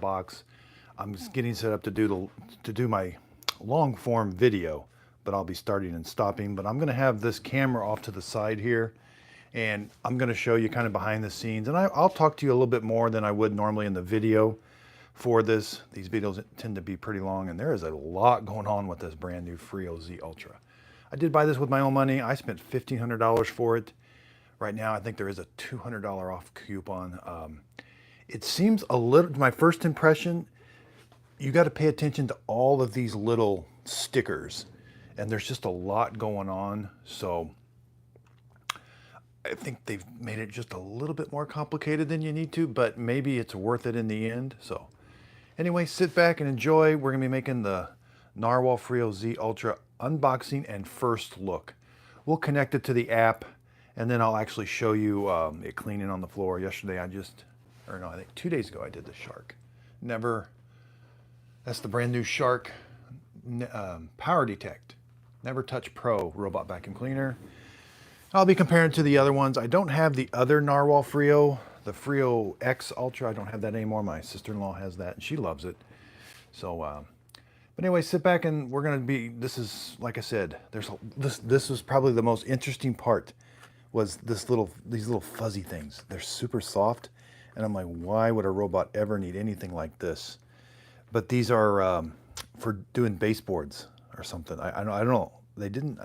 box. I'm just getting set up to do my long form video, but I'll be starting and stopping. But I'm going to have this camera off to the side here, and I'm going to show you kind of behind the scenes, and I'll talk to you a little bit more than I would normally in the video for this. These videos tend to be pretty long, and there is a lot going on with this brand new Freo Z Ultra. I did buy this with my own money. I spent $1,500 for it. Right now, I think there is a $200 off coupon. It seems a little, my first impression, you got to pay attention to all of these little stickers, and there's just a lot going on. So I think they've made it just a little bit more complicated than you need to, but maybe it's worth it in the end. So anyway, sit back and enjoy. We're gonna be making the Narwal Freo Z Ultra unboxing and first look. We'll connect it to the app, and then I'll actually show you it cleaning on the floor. Yesterday I think 2 days ago I did the Shark. That's the brand new Shark Power Detect Never Touch Pro robot vacuum cleaner. I'll be comparing it to the other ones. I don't have the other Narwal Freo, the Freo X Ultra. I don't have that anymore. My sister-in-law has that, and she loves it. So, but anyway, sit back, and we're gonna be. This is, like I said, this was probably the most interesting part. Was these little fuzzy things? They're super soft, and I'm like, why would a robot ever need anything like this? But these are for doing baseboards or something. I don't know. They didn't.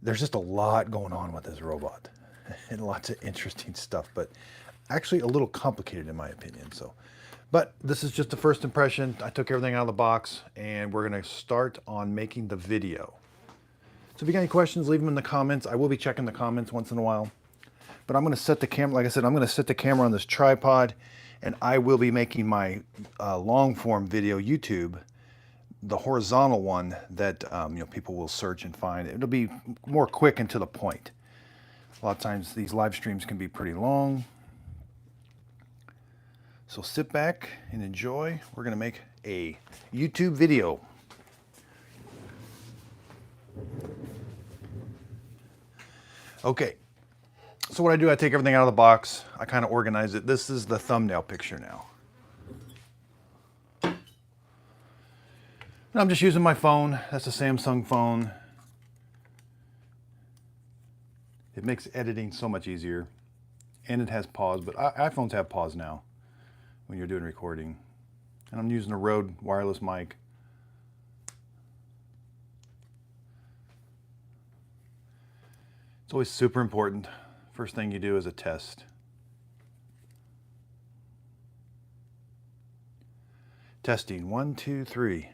There's just a lot going on with this robot and lots of interesting stuff, but actually a little complicated in my opinion. So, but this is just the first impression. I took everything out of the box, and we're going to start on making the video. So if you got any questions, leave them in the comments. I will be checking the comments once in a while, but I'm going to set the camera, like I said, I'm going to set the camera on this tripod, and I will be making my long form video YouTube, the horizontal one that people will search and find. It'll be more quick and to the point. A lot of times these live streams can be pretty long. So sit back and enjoy. We're gonna make a YouTube video. Okay, so what I do, I take everything out of the box. I kind of organize it. This is the thumbnail picture now. And I'm just using my phone. That's a Samsung phone. It makes editing so much easier. And it has pause, but iPhones have pause now when you're doing recording. And I'm using a Rode wireless mic. It's always super important. First thing you do is a test. Testing, 1, 2, 3.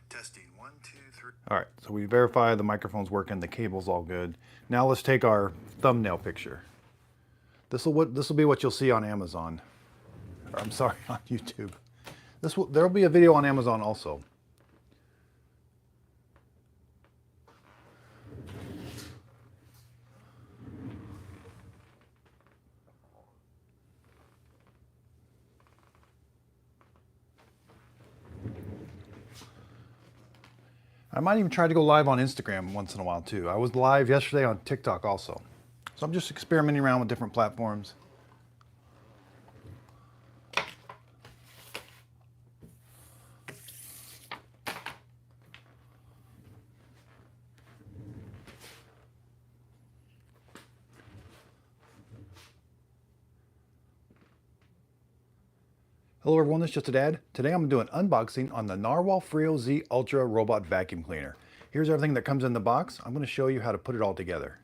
Testing, 1, 2, 3. All right, so we verify the microphone's working, the cable's all good. Now let's take our thumbnail picture. This will be what you'll see on Amazon. Or, I'm sorry, on YouTube. There'll be a video on Amazon also. I might even try to go live on Instagram once in a while too. I was live yesterday on TikTok also. So I'm just experimenting around with different platforms. Hello everyone, this is just a dad. Today I'm doing an unboxing on the Narwal Freo Z Ultra Robot Vacuum Cleaner. Here's everything that comes in the box. I'm going to show you how to put it all together.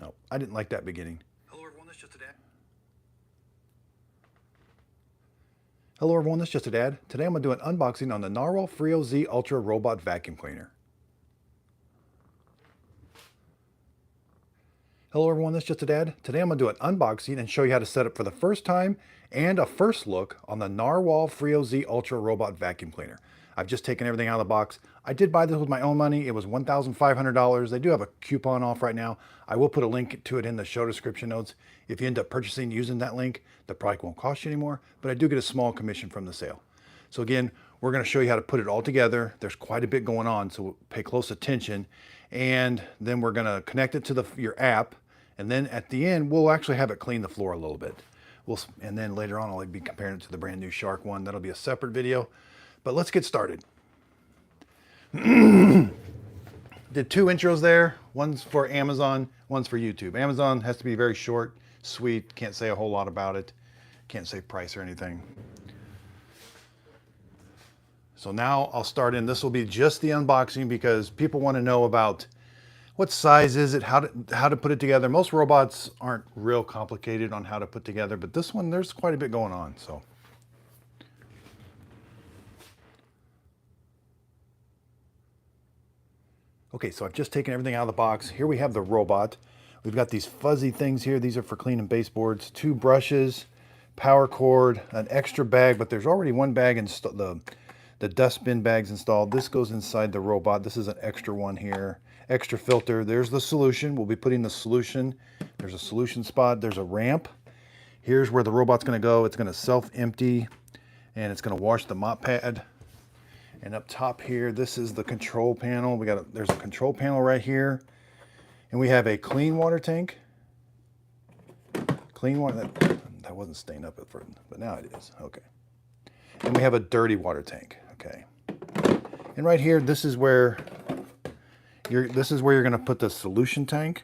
No, I didn't like that beginning. Hello everyone, this is just a dad. Hello everyone, this is just a dad. Today I'm going to do an unboxing on the Narwal Freo Z Ultra Robot Vacuum Cleaner. Hello everyone, this is just a dad. Today I'm going to do an unboxing and show you how to set up for the first time and a first look on the Narwal Freo Z Ultra Robot Vacuum Cleaner. I've just taken everything out of the box. I did buy this with my own money. It was $1,500. They do have a coupon off right now. I will put a link to it in the show description notes. If you end up purchasing using that link, the product won't cost you anymore, but I do get a small commission from the sale. So again, we're going to show you how to put it all together. There's quite a bit going on, so pay close attention. And then we're going to connect it to your app, And then at the end, we'll actually have it clean the floor a little bit. And then later on, I'll be comparing it to the brand new Shark one. That'll be a separate video. But let's get started. Did 2 intros there. One's for Amazon, one's for YouTube. Amazon has to be very short, sweet. Can't say a whole lot about it. Can't say price or anything. So now I'll start in. This will be just the unboxing because people want to know about what size is it, how to put it together. Most robots aren't real complicated on how to put together, but this one, there's quite a bit going on. So. Okay, so I've just taken everything out of the box. Here we have the robot. We've got these fuzzy things here. These are for cleaning baseboards. 2 brushes, power cord, an extra bag, but there's already one bag installed. The dustbin bag's installed. This goes inside the robot. This is an extra one here. Extra filter. There's the solution. We'll be putting the solution. There's a solution spot. There's a ramp. Here's where the robot's going to go. It's going to self-empty, and it's going to wash the mop pad. And up top here, this is the control panel. There's a control panel right here. And we have a clean water tank. Clean water, that wasn't stained up at first, but now it is, okay. And we have a dirty water tank, okay. And right here, this is where you're gonna put the solution tank.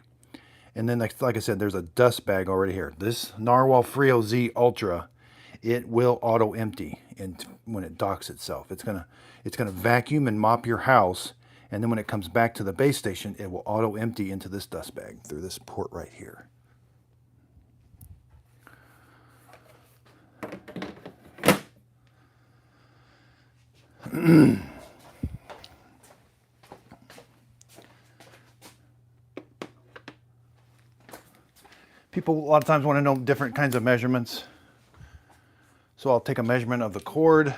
And then like I said, there's a dust bag already here. This Narwal Freo Z Ultra, it will auto empty when it docks itself. It's gonna vacuum and mop your house, and then when it comes back to the base station, it will auto empty into this dust bag through this port right here. People a lot of times want to know different kinds of measurements. So I'll take a measurement of the cord.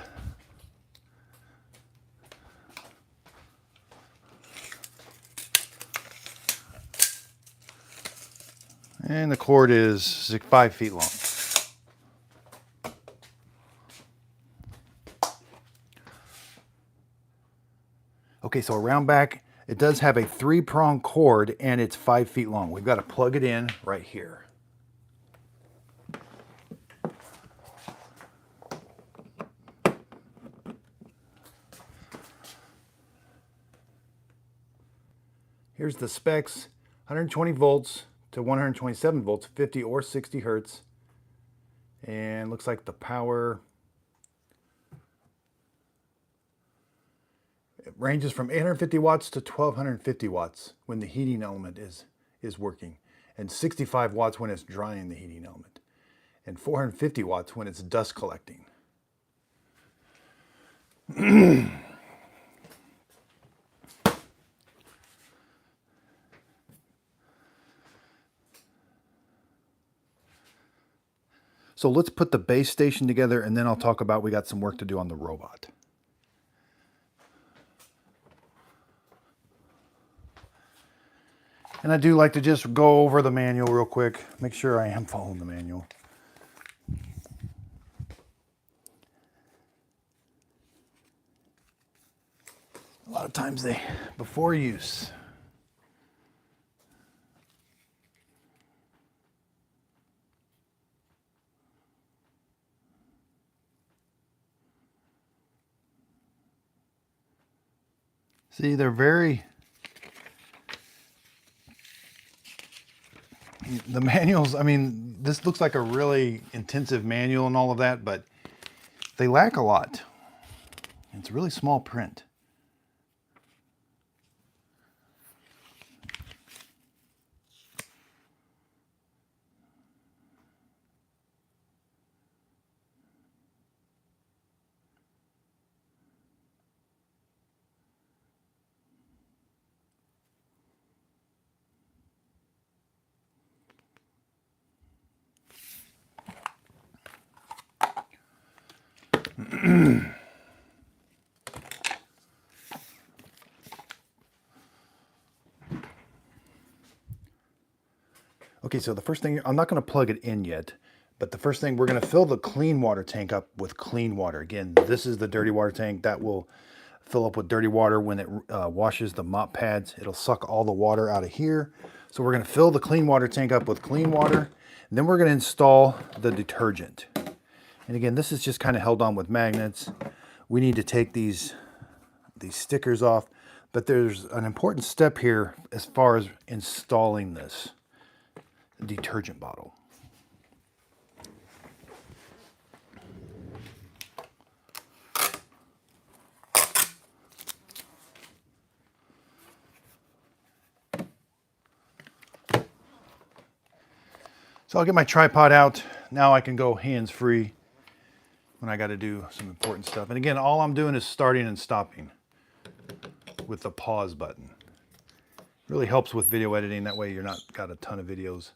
And the cord is 5 feet long. Okay, so around back, it does have a 3-prong cord and it's 5 feet long. We've got to plug it in right here. Here's the specs, 120 volts to 127 volts, 50 or 60 hertz. And looks like the power, it ranges from 850 watts to 1250 watts when the heating element is working, and 65 watts when it's drying the heating element, and 450 watts when it's dust collecting. So let's put the base station together, and then I'll talk about we got some work to do on the robot. And I do like to just go over the manual real quick, make sure I am following the manual. A lot of times before use. See, they're the manuals, I mean, this looks like a really intensive manual and all of that, but they lack a lot. It's really small print. Okay, so the first thing, I'm not going to plug it in yet, but the first thing, we're going to fill the clean water tank up with clean water. Again, this is the dirty water tank. That will fill up with dirty water when it washes the mop pads. It'll suck all the water out of here. So we're going to fill the clean water tank up with clean water, and then we're going to install the detergent. And again, this is just kind of held on with magnets. We need to take these stickers off, but there's an important step here as far as installing this detergent bottle. So I'll get my tripod out. Now I can go hands-free when I got to do some important stuff. And again, all I'm doing is starting and stopping with the pause button. Really helps with video editing. That way you're not got a ton of videos.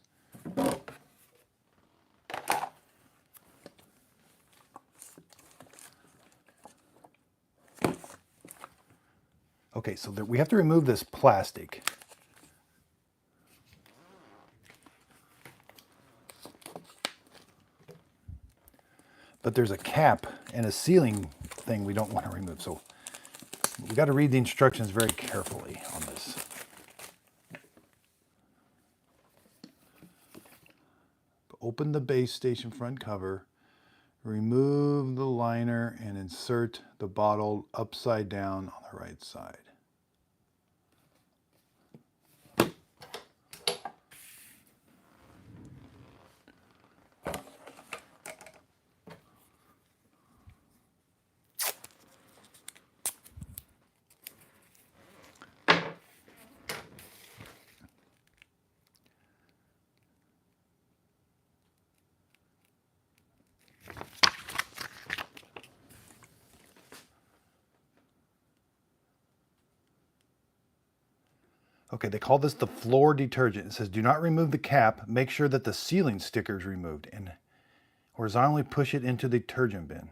Okay, so we have to remove this plastic. But there's a cap and a sealing thing we don't want to remove. So we got to read the instructions very carefully on this. Open the base station front cover, remove the liner, and insert the bottle upside down on the right side. Okay, they call this the floor detergent. It says, do not remove the cap. Make sure that the sealing sticker is removed and horizontally push it into the detergent bin.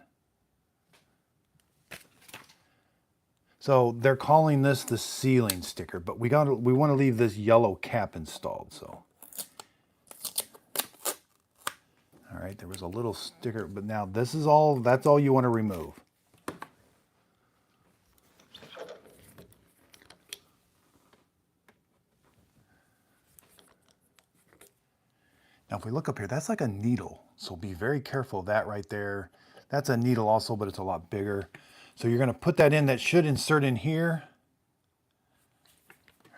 So they're calling this the sealing sticker, but we want to leave this yellow cap installed. So, all right, there was a little sticker, but now this is all. That's all you want to remove. Now, if we look up here, that's like a needle. So be very careful of that right there. That's a needle also, but it's a lot bigger. So you're going to put that in. That should insert in here.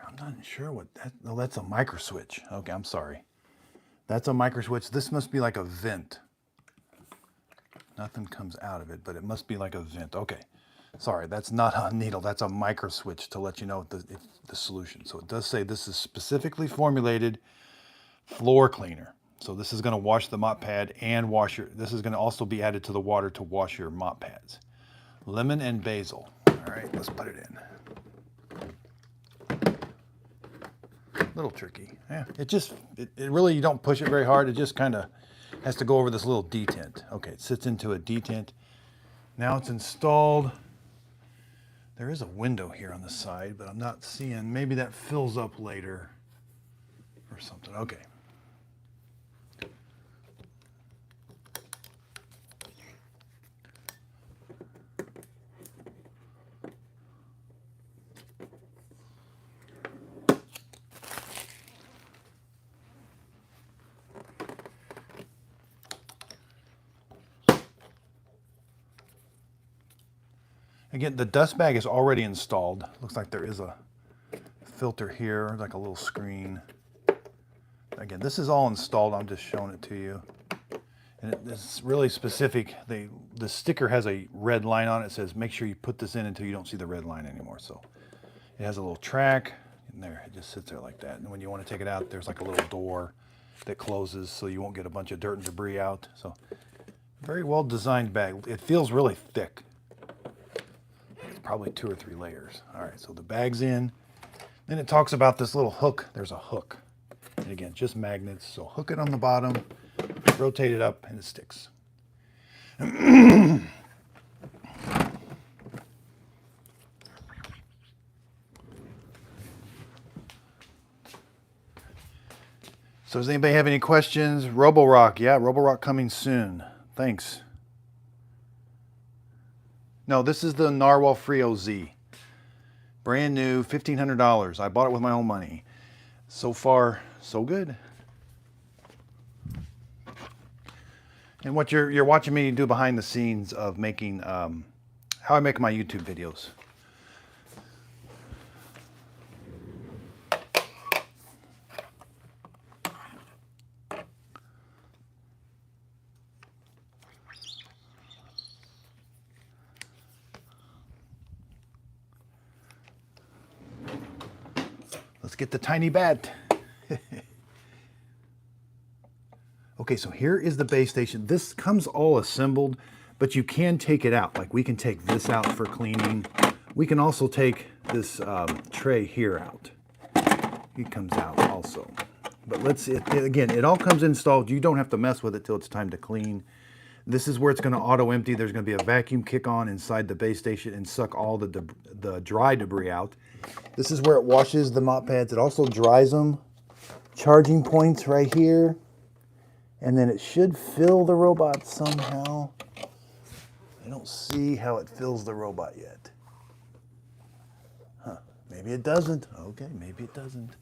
I'm not sure what that, no, that's a micro switch. Okay, I'm sorry. That's a micro switch. This must be like a vent. Nothing comes out of it, but it must be like a vent. Okay, sorry, that's not a needle. That's a micro switch to let you know the solution. So it does say this is specifically formulated floor cleaner. So this is going to wash the mop pad and wash your, this is going to also be added to the water to wash your mop pads. Lemon and basil. All right, let's put it in. A little tricky. Yeah, it really, you don't push it very hard. It just kind of has to go over this little detent. Okay, it sits into a detent. Now it's installed. There is a window here on the side, but I'm not seeing, maybe that fills up later or something. Okay. Again, the dust bag is already installed. Looks like there is a filter here, like a little screen. Again, this is all installed. I'm just showing it to you. And it's really specific. The sticker has a red line on it. It says, make sure you put this in until you don't see the red line anymore. So it has a little track in there. It just sits there like that. And when you want to take it out, there's like a little door that closes so you won't get a bunch of dirt and debris out. So very well designed bag. It feels really thick. Probably 2 or 3 layers. All right, so the bag's in. Then it talks about this little hook. There's a hook. And again, just magnets. So hook it on the bottom, rotate it up, and it sticks. So does anybody have any questions? Roborock, yeah, Roborock coming soon. Thanks. No, this is the Narwal Freo Z. Brand new, $1,500. I bought it with my own money. So far, so good. And what you're watching me do behind the scenes of making, how I make my YouTube videos. Let's get the tiny bat. Okay, so here is the base station. This comes all assembled, but you can take it out. Like we can take this out for cleaning. We can also take this tray here out. It comes out also. But again, it all comes installed. You don't have to mess with it till it's time to clean. This is where it's going to auto empty. There's going to be a vacuum kick on inside the base station and suck all the dry debris out. This is where it washes the mop pads. It also dries them. Charging points right here. And then it should fill the robot somehow. I don't see how it fills the robot yet. Huh, maybe it doesn't. Okay, maybe it doesn't.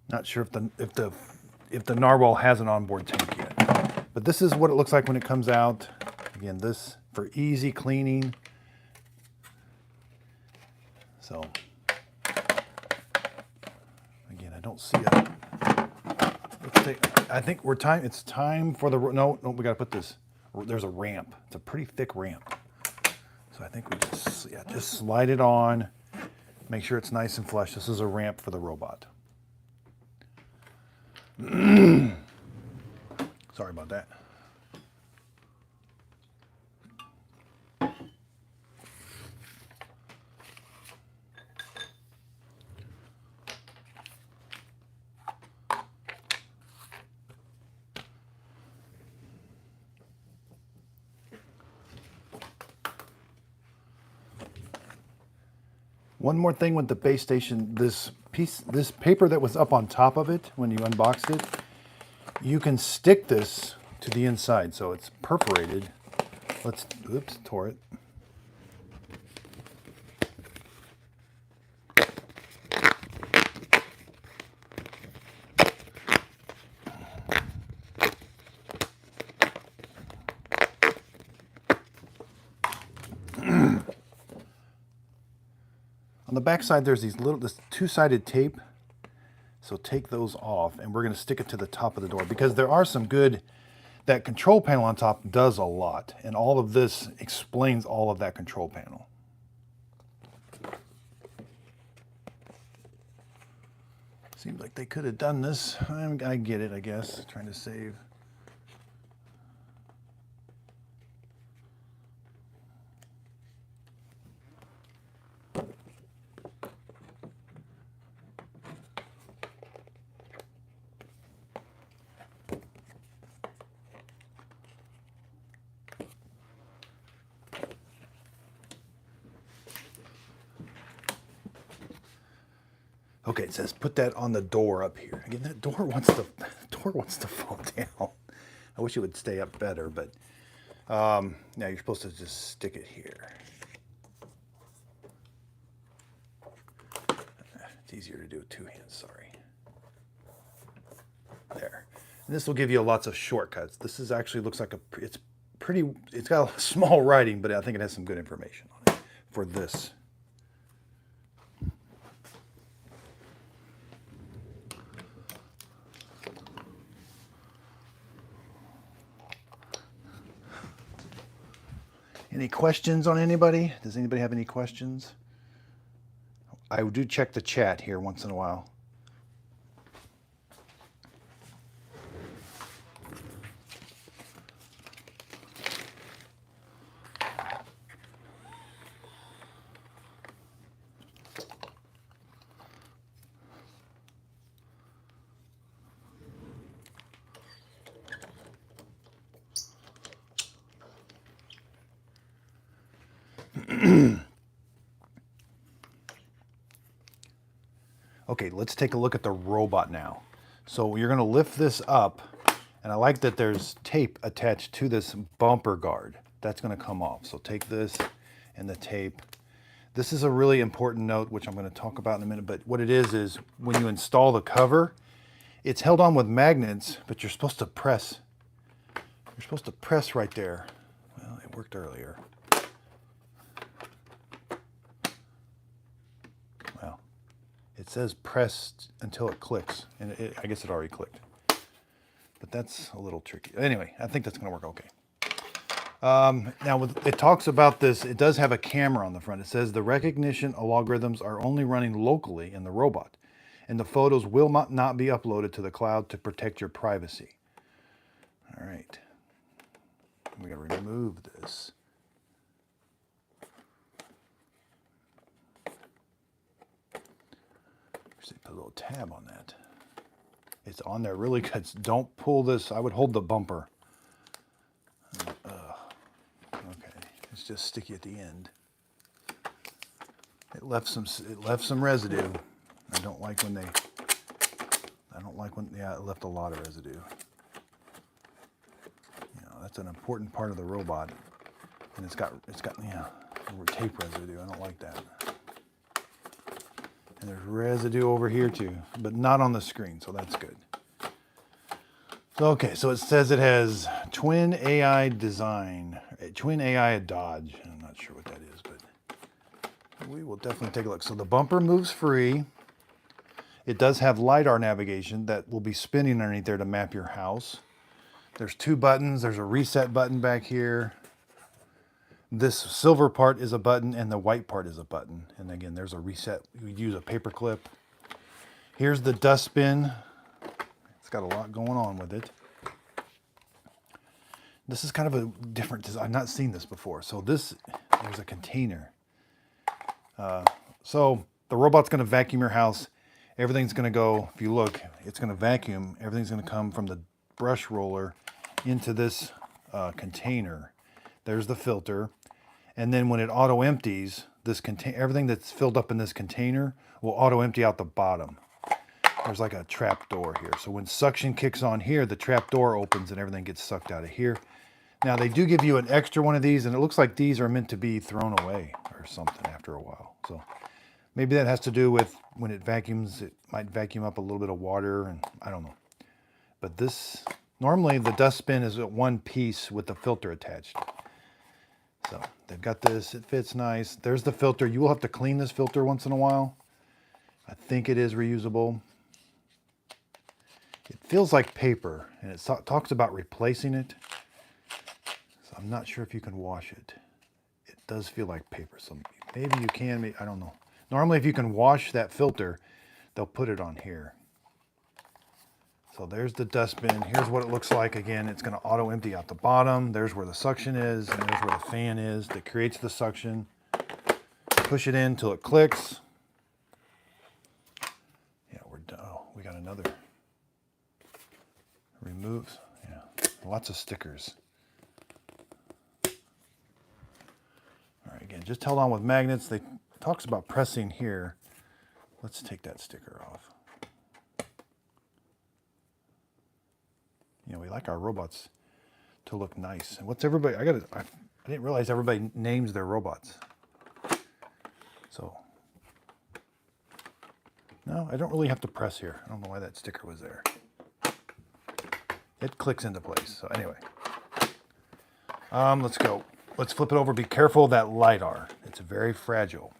Not sure if the Narwal has an onboard tank yet. But this is what it looks like when it comes out. Again, this for easy cleaning. So, again, I don't see it. I think it's time for the, no, we gotta put this, there's a ramp. It's a pretty thick ramp. So I think we just slide it on, make sure it's nice and flush. This is a ramp for the robot. Sorry about that. One more thing with the base station, this paper that was up on top of it when you unboxed it, you can stick this to the inside, so it's perforated. Oops, tore it. On the back side, there's this two-sided tape. So take those off, and we're going to stick it to the top of the door because there are some good, that control panel on top does a lot, and all of this explains all of that control panel. Seems like they could have done this. I get it, I guess, trying to save. Okay, it says put that on the door up here. Again, that door wants to fall down. I wish it would stay up better, but now you're supposed to just stick it here. It's easier to do with two hands, sorry. There. And this will give you lots of shortcuts. This is actually looks like it's got a small writing, but I think it has some good information on it for this. Any questions on anybody? Does anybody have any questions? I do check the chat here once in a while. Okay, let's take a look at the robot now. So you're going to lift this up, and I like that there's tape attached to this bumper guard. That's going to come off. So take this and the tape. This is a really important note, which I'm going to talk about in a minute, but what it is when you install the cover, it's held on with magnets, but you're supposed to press. You're supposed to press right there. Well, it worked earlier. Well, it says press until it clicks, and I guess it already clicked. But that's a little tricky. Anyway, I think that's going to work okay. Now, it talks about this. It does have a camera on the front. It says the recognition algorithms are only running locally in the robot, and the photos will not be uploaded to the cloud to protect your privacy. All right. We got to remove this. Just put a little tab on that. It's on there really good. Don't pull this. I would hold the bumper. Okay, it's just sticky at the end. It left some residue. I don't like when yeah, it left a lot of residue. You know, that's an important part of the robot. And it's got yeah, tape residue. I don't like that. And there's residue over here too, but not on the screen, so that's good. Okay, so it says it has Twin AI design, Twin AI Dodge. I'm not sure what that is, but we will definitely take a look. So the bumper moves free. It does have LiDAR navigation that will be spinning underneath there to map your house. There's two buttons. There's a reset button back here. This silver part is a button and the white part is a button. And again, there's a reset. You use a paper clip. Here's the dustbin. It's got a lot going on with it. This is kind of a different design. I've not seen this before. So there's a container. So the robot's going to vacuum your house. Everything's going to go, if you look, it's going to vacuum. Everything's going to come from the brush roller into this container. There's the filter. And then when it auto empties, everything that's filled up in this container will auto empty out the bottom. There's like a trap door here. So when suction kicks on here, the trap door opens and everything gets sucked out of here. Now they do give you an extra one of these, and it looks like these are meant to be thrown away or something after a while. So maybe that has to do with when it vacuums, it might vacuum up a little bit of water, and I don't know. But this, normally the dustbin is at one piece with the filter attached. So they've got this, it fits nice. There's the filter. You will have to clean this filter once in a while. I think it is reusable. It feels like paper, and it talks about replacing it. So I'm not sure if you can wash it. It does feel like paper, so maybe you can, I don't know. Normally if you can wash that filter, they'll put it on here. So there's the dustbin. Here's what it looks like. Again, it's going to auto empty out the bottom. There's where the suction is, and there's where the fan is that creates the suction. Push it in until it clicks. Yeah, we're done. Oh, we got another. Removes. Yeah, lots of stickers. All right, again, just held on with magnets. They talks about pressing here. Let's take that sticker off. You know, we like our robots to look nice. And what's everybody, I didn't realize everybody names their robots. So, no, I don't really have to press here. I don't know why that sticker was there. It clicks into place. So anyway, let's go. Let's flip it over. Be careful of that LiDAR. It's very fragile.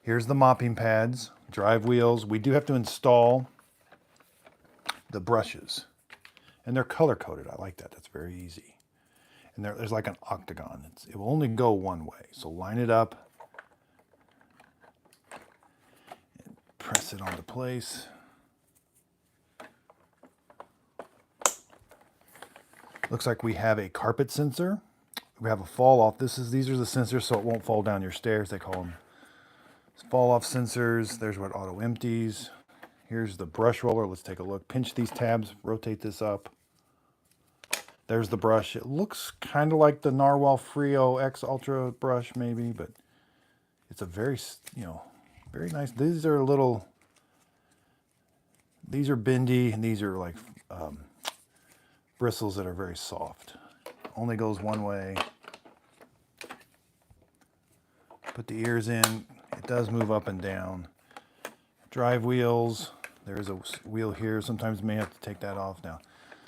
Here's the mopping pads, drive wheels. We do have to install the brushes. And they're color-coded. I like that. That's very easy. And there's like an octagon. It will only go one way. So line it up. And press it onto place. Looks like we have a carpet sensor. We have a fall off. These are the sensors so it won't fall down your stairs. They call them fall off sensors. There's what auto empties. Here's the brush roller. Let's take a look. Pinch these tabs, rotate this up. There's the brush. It looks kind of like the Narwal Freo X Ultra brush maybe, but it's a very, very nice. These are little these are bendy, and these are like bristles that are very soft. Only goes one way. Put the ears in. It does move up and down. Drive wheels. There is a wheel here. Sometimes you may have to take that off now.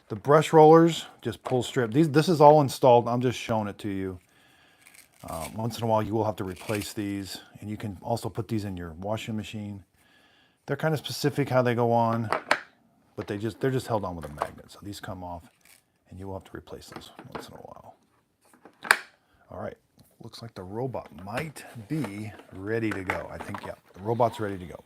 The brush rollers, just pull strip. This is all installed. I'm just showing it to you. Once in a while, you will have to replace these, and you can also put these in your washing machine. They're kind of specific how they go on, but they're just held on with a magnet. So these come off, and you will have to replace those once in a while. All right, looks like the robot might be ready to go. I think, yeah, the robot's ready to go.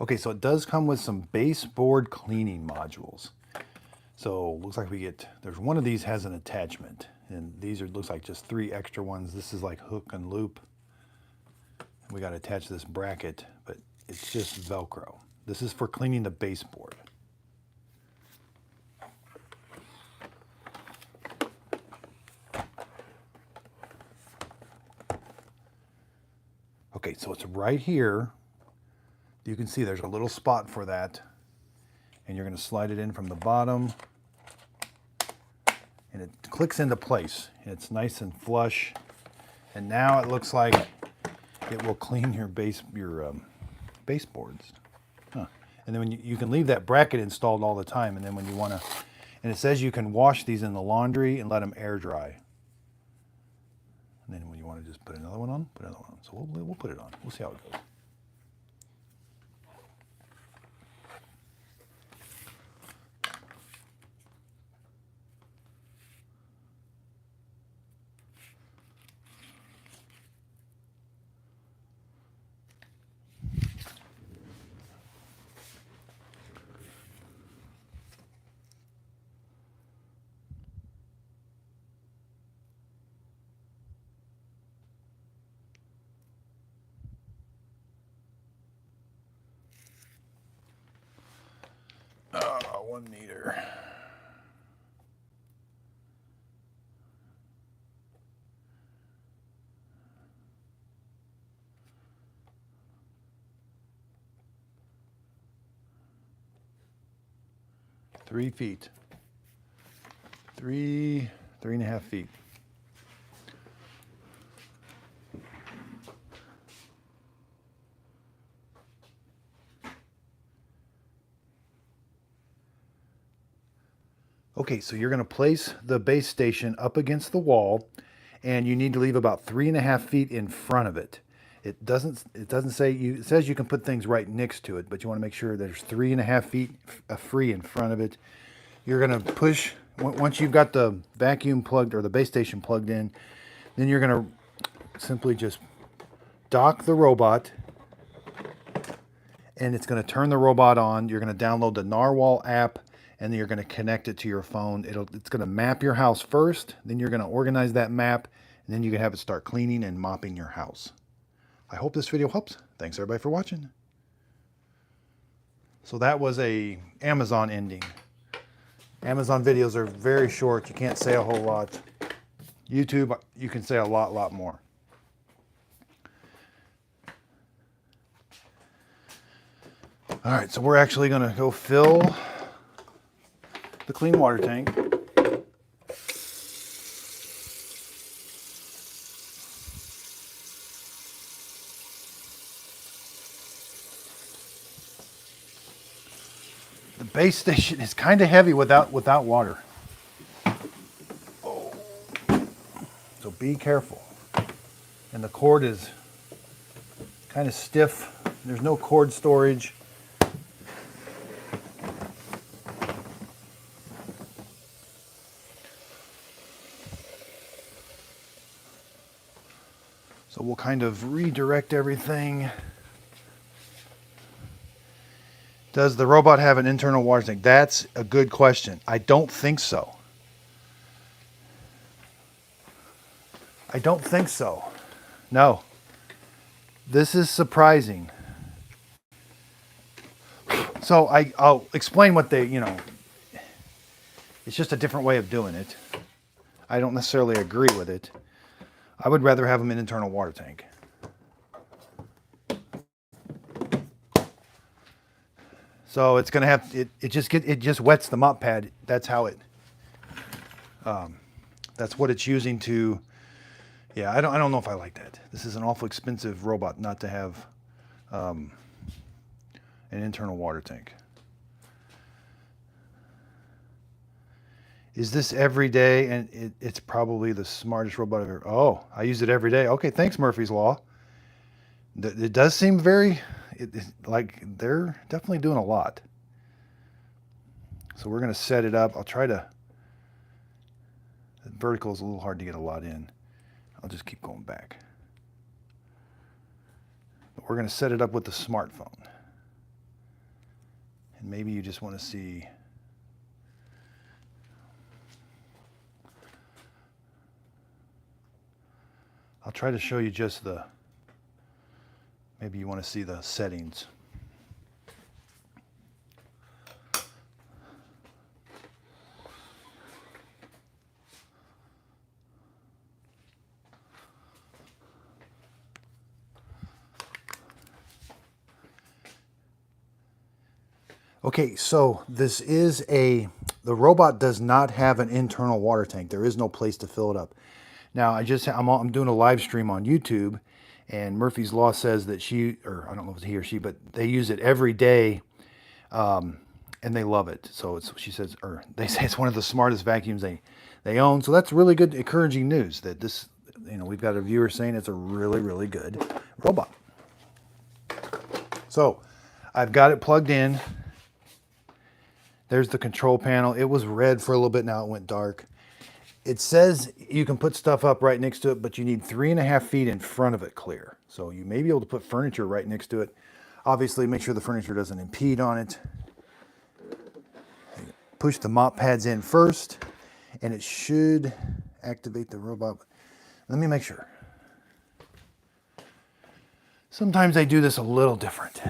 Okay, so it does come with some baseboard cleaning modules. So looks like there's one of these has an attachment, and these looks like just 3 extra ones. This is like hook and loop. We got to attach this bracket, but it's just Velcro. This is for cleaning the baseboard. Okay, so it's right here. You can see there's a little spot for that, and you're going to slide it in from the bottom, and it clicks into place, and it's nice and flush. And now it looks like it will clean your baseboards. Huh. And then when you can leave that bracket installed all the time, and then when you want to, and it says you can wash these in the laundry and let them air dry. And then when you want to just put another one on, put another one on. So we'll put it on. We'll see how it goes. Oh, 1 meter. Three feet. 3.5 feet. Okay, so you're going to place the base station up against the wall, and you need to leave about 3.5 feet in front of it. It doesn't say it says you can put things right next to it, but you want to make sure there's 3.5 feet free in front of it. You're going to push, once you've got the vacuum plugged or the base station plugged in, then you're going to simply just dock the robot, and it's going to turn the robot on. You're going to download the Narwal app, and then you're going to connect it to your phone. It's going to map your house first, then you're going to organize that map, and then you can have it start cleaning and mopping your house. I hope this video helps. Thanks everybody for watching. So that was a Amazon ending. Amazon videos are very short. You can't say a whole lot. YouTube, you can say a lot more. All right, so we're actually going to go fill the clean water tank. The base station is kind of heavy without water. Oh. So be careful. And the cord is kind of stiff. There's no cord storage. So we'll kind of redirect everything. Does the robot have an internal water tank? That's a good question. I don't think so. I don't think so. No. This is surprising. So I'll explain what they, it's just a different way of doing it. I don't necessarily agree with it. I would rather have them in internal water tank. So it's going to have, it just wets the mop pad. That's how that's what it's using to, yeah, I don't know if I like that. This is an awful expensive robot not to have an internal water tank. Is this every day? And it's probably the smartest robot I've ever, oh, I use it every day. Okay, thanks, Murphy's Law. It does seem very, like they're definitely doing a lot. So we're going to set it up. I'll try to, the vertical is a little hard to get a lot in. I'll just keep going back. But we're going to set it up with the smartphone. And maybe you just want to see, I'll try to show you just the, maybe you want to see the settings. Okay, so this is the robot does not have an internal water tank. There is no place to fill it up. Now, I'm doing a live stream on YouTube, and Murphy's Law says that or I don't know if it's he or she, but they use it every day, and they love it. So she says, or they say it's one of the smartest vacuums they own. So that's really good, encouraging news that this, we've got a viewer saying it's a really, really good robot. So I've got it plugged in. There's the control panel. It was red for a little bit. Now it went dark. It says you can put stuff up right next to it, but you need 3.5 feet in front of it clear. So you may be able to put furniture right next to it. Obviously, make sure the furniture doesn't impede on it. Push the mop pads in first, and it should activate the robot. Let me make sure. Sometimes they do this a little different.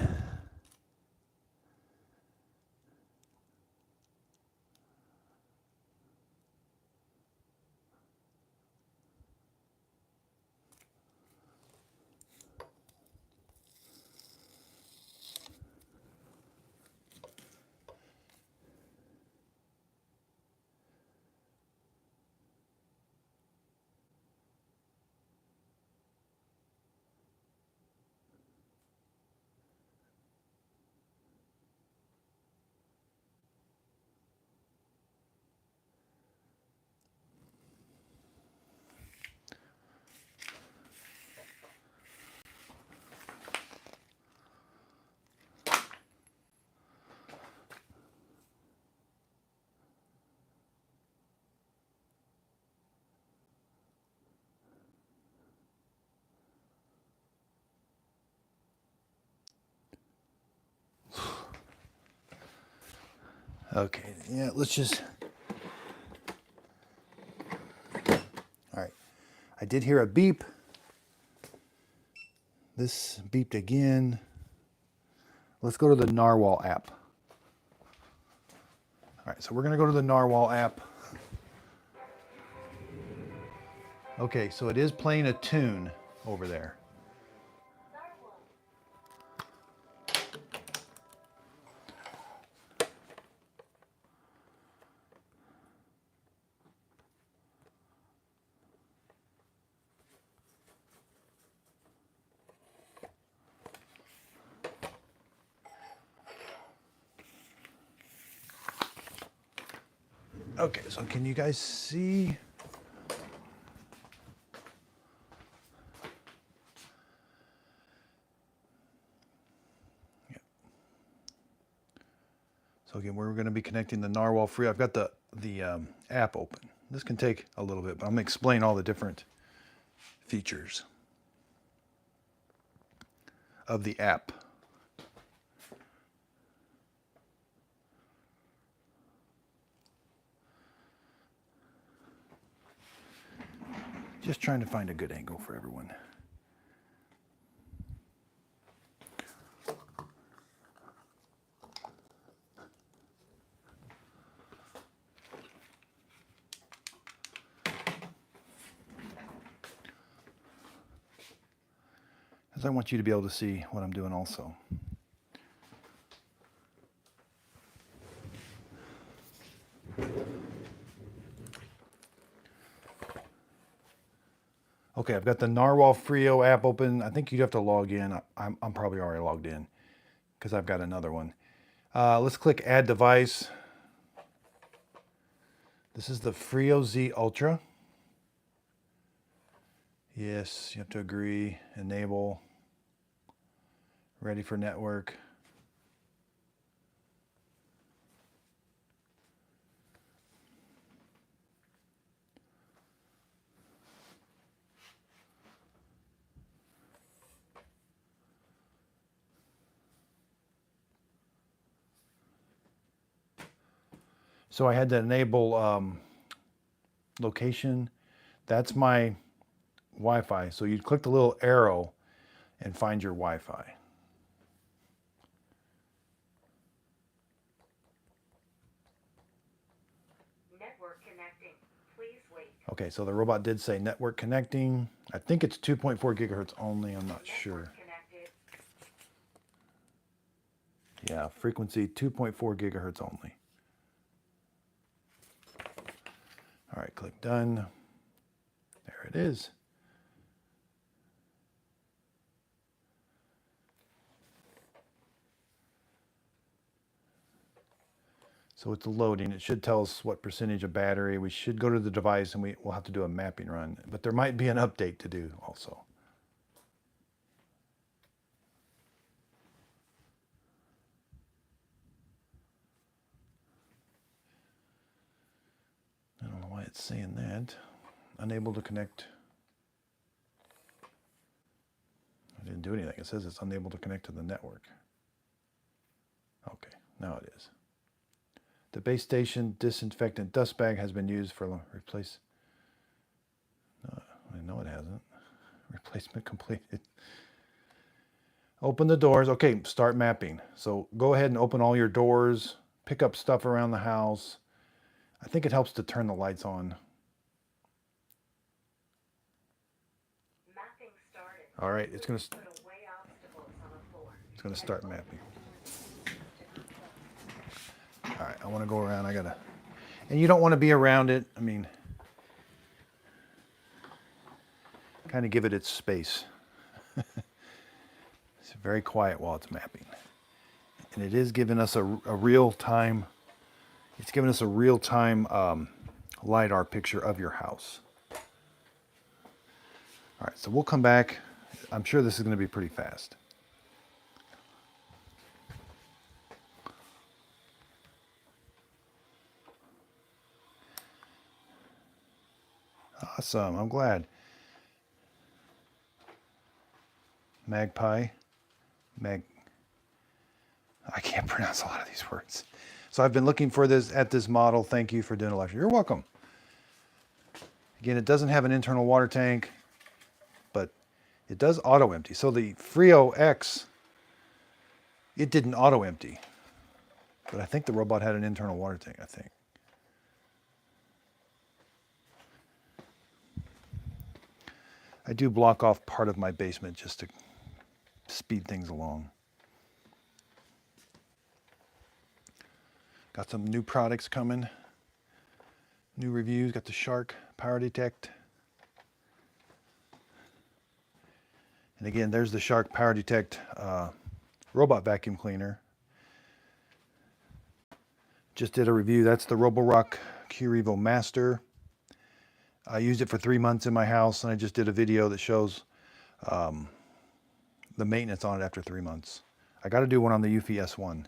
Okay, yeah, let's just, all right. I did hear a beep. This beeped again. Let's go to the Narwal app. All right, so we're gonna go to the Narwal app. Okay, so it is playing a tune over there. Okay, so can you guys see? Yep. So again, we're going to be connecting the Narwal freo. I've got the app open. This can take a little bit, but I'm going to explain all the different features of the app. Just trying to find a good angle for everyone. Because I want you to be able to see what I'm doing also. Okay, I've got the Narwal freo app open. I think you'd have to log in. I'm probably already logged in because I've got another one. Let's click Add Device. This is the Freo Z Ultra. Yes, you have to agree. Enable. Ready for network. So I had to enable location. That's my Wi-Fi. So you'd click the little arrow and find your Wi-Fi. Network connecting. Please wait. Okay, so the robot did say network connecting. I think it's 2.4 gigahertz only. I'm not sure. Connected. Yeah, frequency 2.4 gigahertz only. All right, click done. There it is. So it's loading. It should tell us what percentage of battery. We should go to the device and we'll have to do a mapping run. But there might be an update to do also. I don't know why it's saying that. Unable to connect. I didn't do anything. It says it's unable to connect to the network. Okay, now it is. The base station disinfectant dust bag has been used for replace. I know it hasn't. Replacement completed. Open the doors. Okay, start mapping. So go ahead and open all your doors. Pick up stuff around the house. I think it helps to turn the lights on. Mapping started. All right, it's going to start mapping. All right, I want to go around. And you don't want to be around it. I mean, kind of give it its space. It's very quiet while it's mapping. And it is giving us a real-time, it's giving us a real-time LiDAR picture of your house. All right, so we'll come back. I'm sure this is going to be pretty fast. Awesome, I'm glad. Magpie. I can't pronounce a lot of these words. So I've been looking for this at this model. Thank you for doing a lecture. You're welcome. Again, it doesn't have an internal water tank, but it does auto empty. So the Freo X, it didn't auto empty, but I think the robot had an internal water tank, I think. I do block off part of my basement just to speed things along. Got some new products coming. New reviews. Got the Shark Power Detect. And again, there's the Shark Power Detect robot vacuum cleaner. Just did a review. That's the Roborock Q-Revo Master. I used it for 3 months in my house, and I just did a video that shows the maintenance on it after 3 months. I got to do one on the Eufy S1.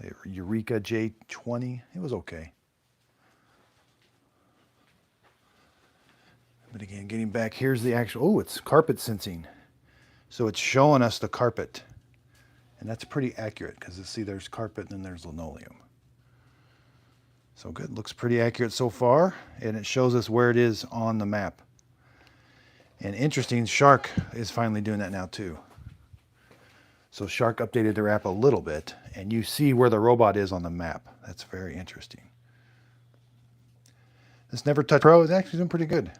The Eureka J20, it was okay. But again, getting back, here's the actual, oh, it's carpet sensing. So it's showing us the carpet. And that's pretty accurate because see, there's carpet and then there's linoleum. So good, looks pretty accurate so far. And it shows us where it is on the map. And interesting, Shark is finally doing that now too. So Shark updated their app a little bit and you see where the robot is on the map. That's very interesting. This Never Touch Pro is actually doing pretty good.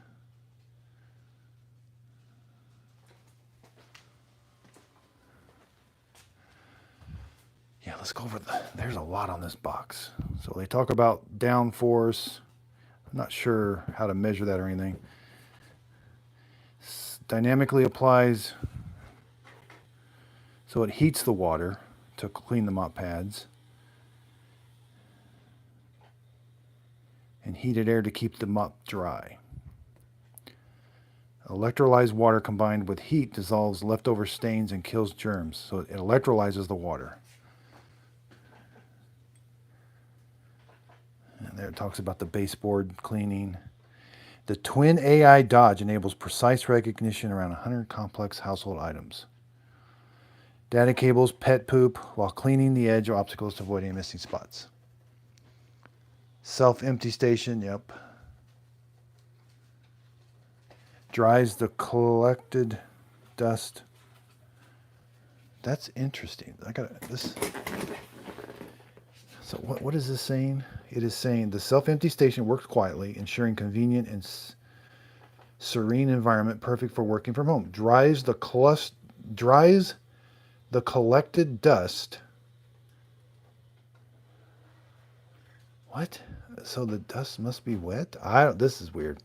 Yeah, let's go over there's a lot on this box. So they talk about downforce. I'm not sure how to measure that or anything. Dynamically applies, so it heats the water to clean the mop pads. And heated air to keep the mop dry. Electrolyzed water combined with heat dissolves leftover stains and kills germs. So it electrolyzes the water. And there it talks about the baseboard cleaning. The Twin AI Dodge enables precise recognition around 100 complex household items. Data cables, pet poop, while cleaning the edge of obstacles to avoid any missing spots. Self-empty station, yep. Dries the collected dust. That's interesting. I got this. So what is this saying? It is saying the self-empty station works quietly, ensuring convenient and serene environment perfect for working from home. Dries the collected dust. What? So the dust must be wet? This is weird.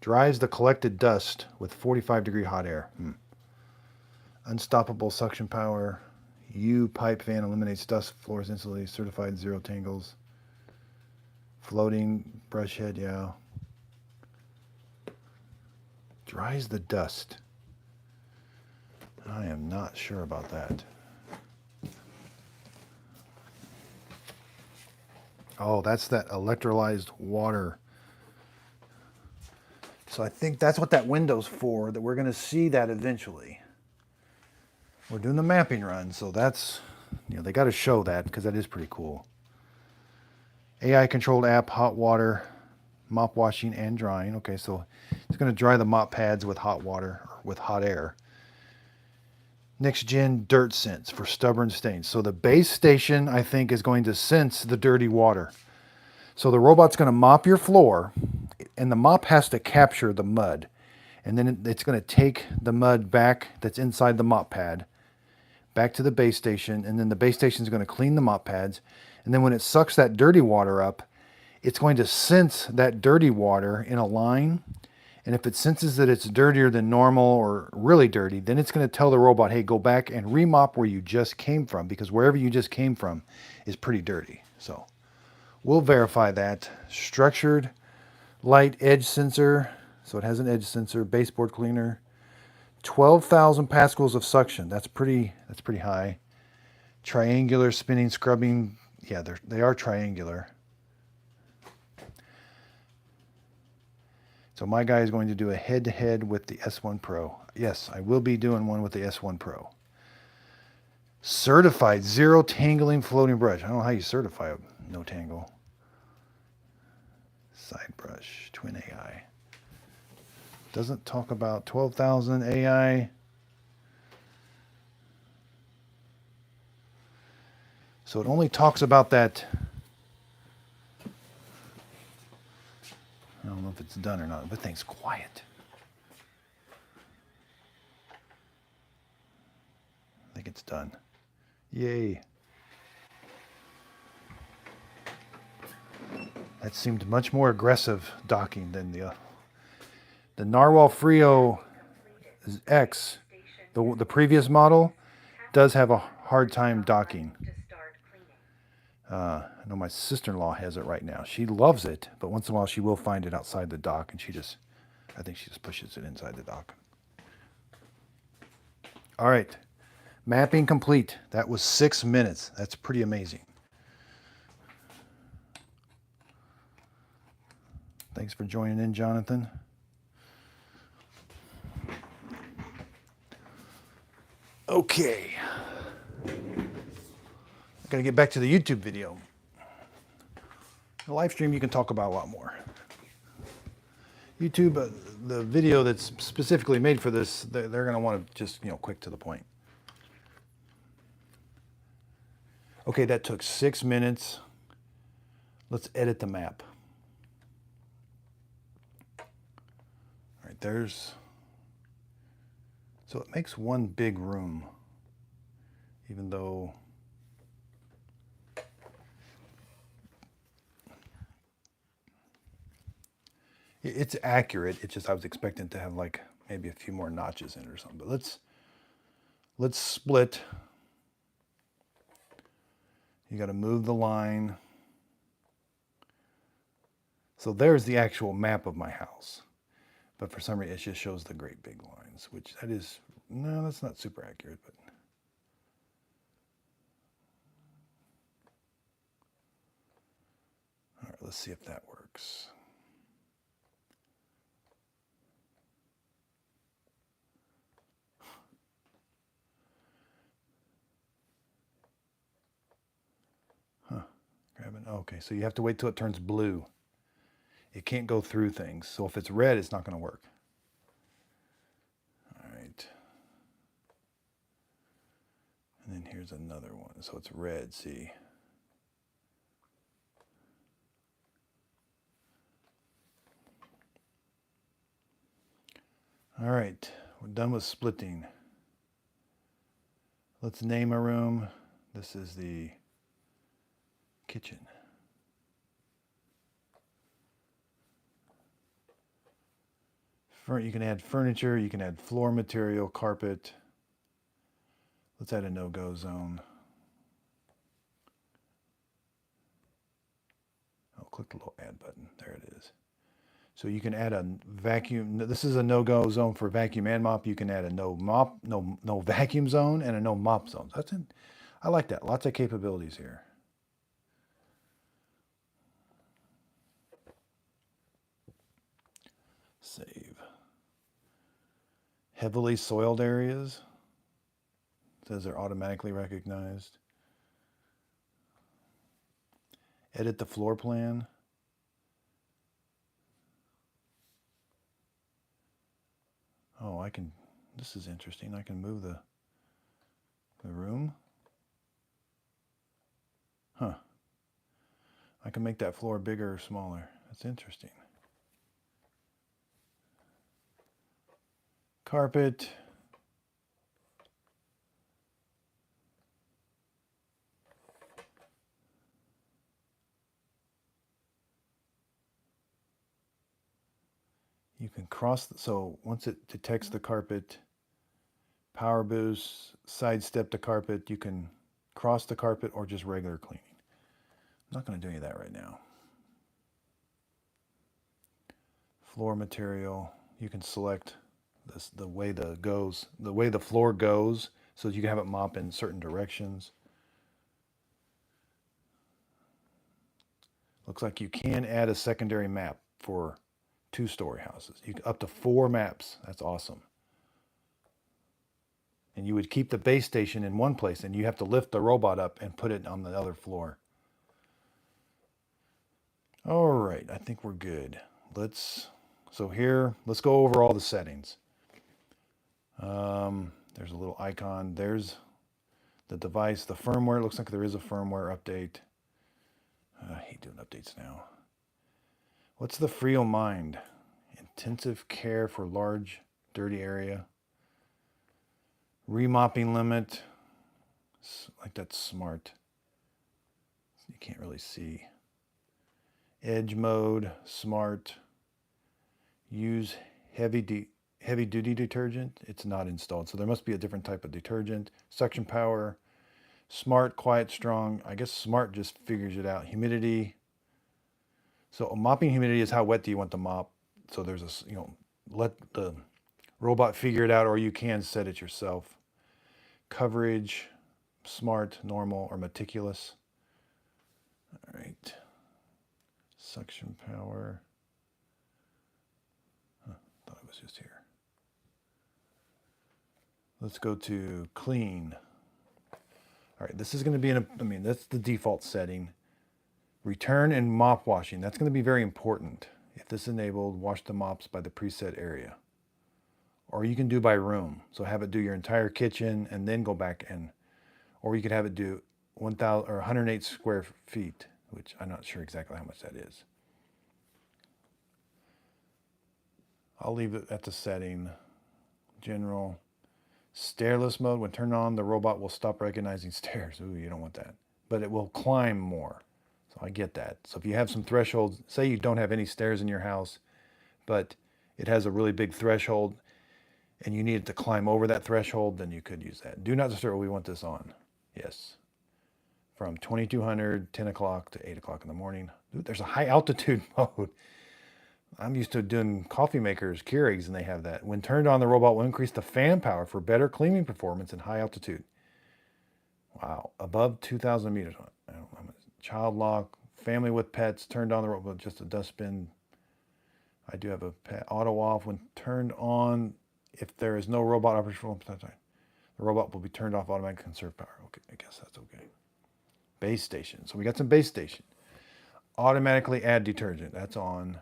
Dries the collected dust with 45-degree hot air. Unstoppable suction power. U-pipe fan eliminates dust floors instantly. Certified zero tangles. Floating brush head, yeah. Dries the dust. I am not sure about that. Oh, that's that electrolyzed water. So I think that's what that window's for, that we're going to see that eventually. We're doing the mapping run, so that's, they got to show that because that is pretty cool. AI controlled app, hot water, mop washing and drying. Okay, so it's going to dry the mop pads with hot water, or with hot air. Next gen dirt sense for stubborn stains. So the base station, I think, is going to sense the dirty water. So the robot's going to mop your floor, and the mop has to capture the mud. And then it's going to take the mud back that's inside the mop pad, back to the base station, and then the base station is going to clean the mop pads. And then when it sucks that dirty water up, it's going to sense that dirty water in a line. And if it senses that it's dirtier than normal or really dirty, then it's going to tell the robot, hey, go back and remop where you just came from, because wherever you just came from is pretty dirty. So we'll verify that. Structured light edge sensor. So it has an edge sensor, baseboard cleaner. 12,000 pascals of suction. That's pretty high. Triangular spinning scrubbing. Yeah, they are triangular. So my guy is going to do a head-to-head with the S1 Pro. Yes, I will be doing one with the S1 Pro. Certified zero tangling floating brush. I don't know how you certify a no tangle. Side brush, Twin AI. Doesn't talk about 12,000 AI. So it only talks about that. I don't know if it's done or not, but thing's quiet. I think it's done. Yay. That seemed much more aggressive docking than the Narwal Freo X, the previous model, does have a hard time docking. And I know my sister-in-law has it right now. She loves it, but once in a while she will find it outside the dock, and I think she just pushes it inside the dock. All right, mapping complete. That was 6 minutes. That's pretty amazing. Thanks for joining in, Jonathan. Okay. I gotta get back to the YouTube video. The live stream you can talk about a lot more. YouTube, the video that's specifically made for this, they're gonna want to just, quick to the point. Okay, that took 6 minutes. Let's edit the map. All right, so it makes one big room, even though it's accurate. It's just I was expecting to have like maybe a few more notches in it or something. But let's split. You got to move the line. So there's the actual map of my house. But for some reason, it just shows the great big lines, which no, that's not super accurate, but. All right, let's see if that works. Huh, okay, so you have to wait till it turns blue. It can't go through things. So if it's red, it's not going to work. All right. And then here's another one. So it's red, see. All right, we're done with splitting. Let's name a room. This is the kitchen. You can add furniture, you can add floor material, carpet. Let's add a no-go zone. I'll click the little add button. There it is. So you can add a vacuum. This is a no-go zone for vacuum and mop. You can add a no vacuum zone and a no mop zone. I like that. Lots of capabilities here. Save. Heavily soiled areas. It says they're automatically recognized. Edit the floor plan. Oh, this is interesting. I can move the room. Huh. I can make that floor bigger or smaller. That's interesting. Carpet. You can so once it detects the carpet, power boost, sidestep the carpet, you can cross the carpet or just regular cleaning. I'm not going to do any of that right now. Floor material, you can select the way the floor goes, so that you can have it mop in certain directions. Looks like you can add a secondary map for 2-story houses. Up to 4 maps. That's awesome. And you would keep the base station in one place, and you have to lift the robot up and put it on the other floor. All right, I think we're good. Let's go over all the settings. There's a little icon. There's the device, the firmware. It looks like there is a firmware update. I hate doing updates now. What's the freo mind? Intensive care for large, dirty area. Remopping limit. Like that's smart. You can't really see. Edge mode, smart. Use heavy duty detergent. It's not installed, so there must be a different type of detergent. Suction power, Smart, quiet, strong. I guess smart just figures it out. Humidity. So mopping humidity is how wet do you want the mop. So there's a, let the robot figure it out, or you can set it yourself. Coverage, smart, normal, or meticulous. All right. Suction power. Thought it was just here. Let's go to clean. All right, this is going to be that's the default setting. Return and mop washing. That's going to be very important. If this is enabled, wash the mops by the preset area. Or you can do by room. So have it do your entire kitchen and then go back in. Or you could have it do 1,000 or 108 square feet, which I'm not sure exactly how much that is. I'll leave it at the setting. General. Stairless mode. When turned on, the robot will stop recognizing stairs. Ooh, you don't want that. But it will climb more. So I get that. So if you have some thresholds, say you don't have any stairs in your house, but it has a really big threshold and you need it to climb over that threshold, then you could use that. Do not disturb. We want this on. Yes. From 2200, 10 o'clock to 8 o'clock in the morning. Dude, there's a high altitude mode. I'm used to doing coffee makers, Keurigs, and they have that. When turned on, the robot will increase the fan power for better cleaning performance in high altitude. Wow. Above 2,000 meters. I don't know. Child lock, family with pets, turned on the robot, just a dustbin. I do have a pet. Auto off. When turned on, if there is no robot operation, the robot will be turned off automatically, conserve power. Okay, I guess that's okay. Base station. So we got some base station. Automatically add detergent. That's on.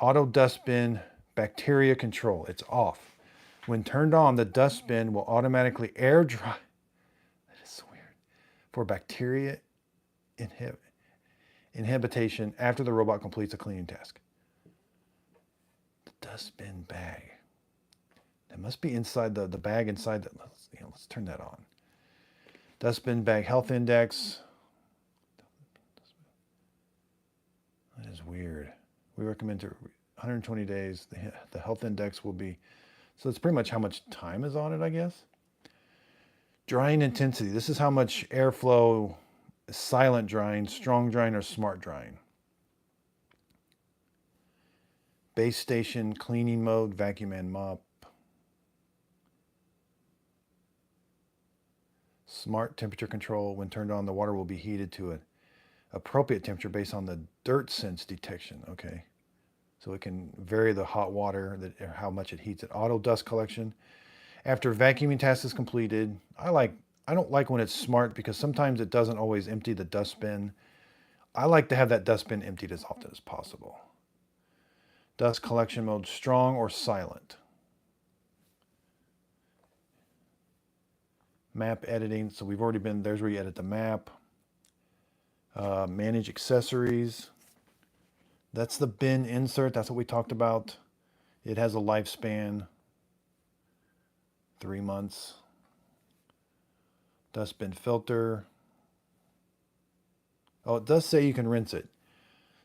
Auto dustbin, bacteria control. It's off. When turned on, the dustbin will automatically air dry. That is so weird. For bacteria inhibition after the robot completes a cleaning task. The dustbin bag. That must be inside the bag inside. Let's turn that on. Dustbin bag health index. That is weird. We recommend 120 days. The health index will be, so it's pretty much how much time is on it, I guess. Drying intensity. This is how much airflow, silent drying, strong drying, or smart drying. Base station, cleaning mode, vacuum and mop. Smart temperature control. When turned on, the water will be heated to an appropriate temperature based on the dirt sense detection. Okay. So it can vary the hot water, or how much it heats it. Auto dust collection. After vacuuming task is completed, I don't like when it's smart because sometimes it doesn't always empty the dustbin. I like to have that dustbin emptied as often as possible. Dust collection mode, strong or silent. Map editing. So we've already been, there's where you edit the map. Manage accessories. That's the bin insert. That's what we talked about. It has a lifespan. 3 months. Dustbin filter. Oh, it does say you can rinse it.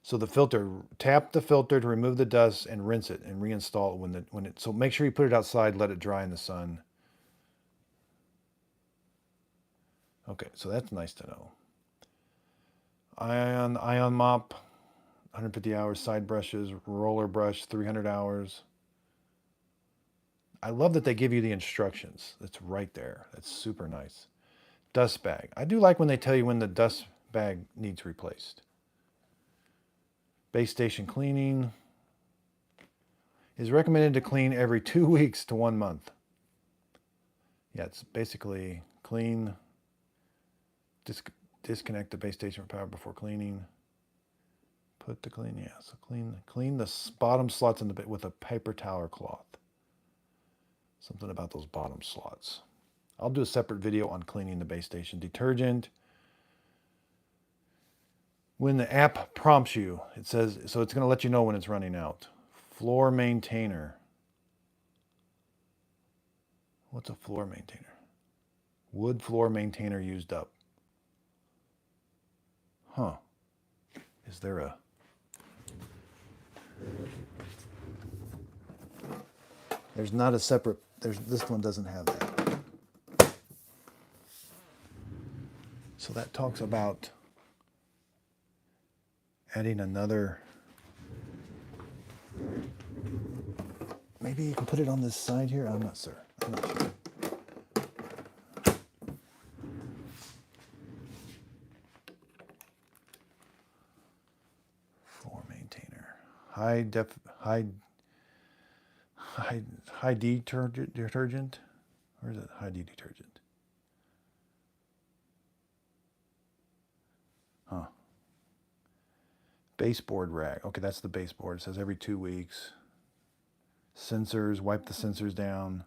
So the filter, tap the filter to remove the dust and rinse it and reinstall it so make sure you put it outside, let it dry in the sun. Okay, so that's nice to know. Ion mop, 150 hours, side brushes, roller brush, 300 hours. I love that they give you the instructions. It's right there. That's super nice. Dust bag. I do like when they tell you when the dust bag needs replaced. Base station cleaning. Is recommended to clean every 2 weeks to 1 month. Yeah, it's basically clean. Disconnect the base station from power before cleaning. Put the clean, yeah, so clean the bottom slots in the bit with a paper towel or cloth. Something about those bottom slots. I'll do a separate video on cleaning the base station. Detergent. When the app prompts you, it says, so it's going to let you know when it's running out. Floor maintainer. What's a floor maintainer? Wood floor maintainer used up. Huh. Is there a... There's not a separate... this one doesn't have that. So that talks about adding another. Maybe you can put it on this side here. I'm not sure. Floor maintainer. High D detergent. Where is it? High D detergent. Huh. Baseboard rag. Okay, that's the baseboard. It says every 2 weeks. Sensors, wipe the sensors down.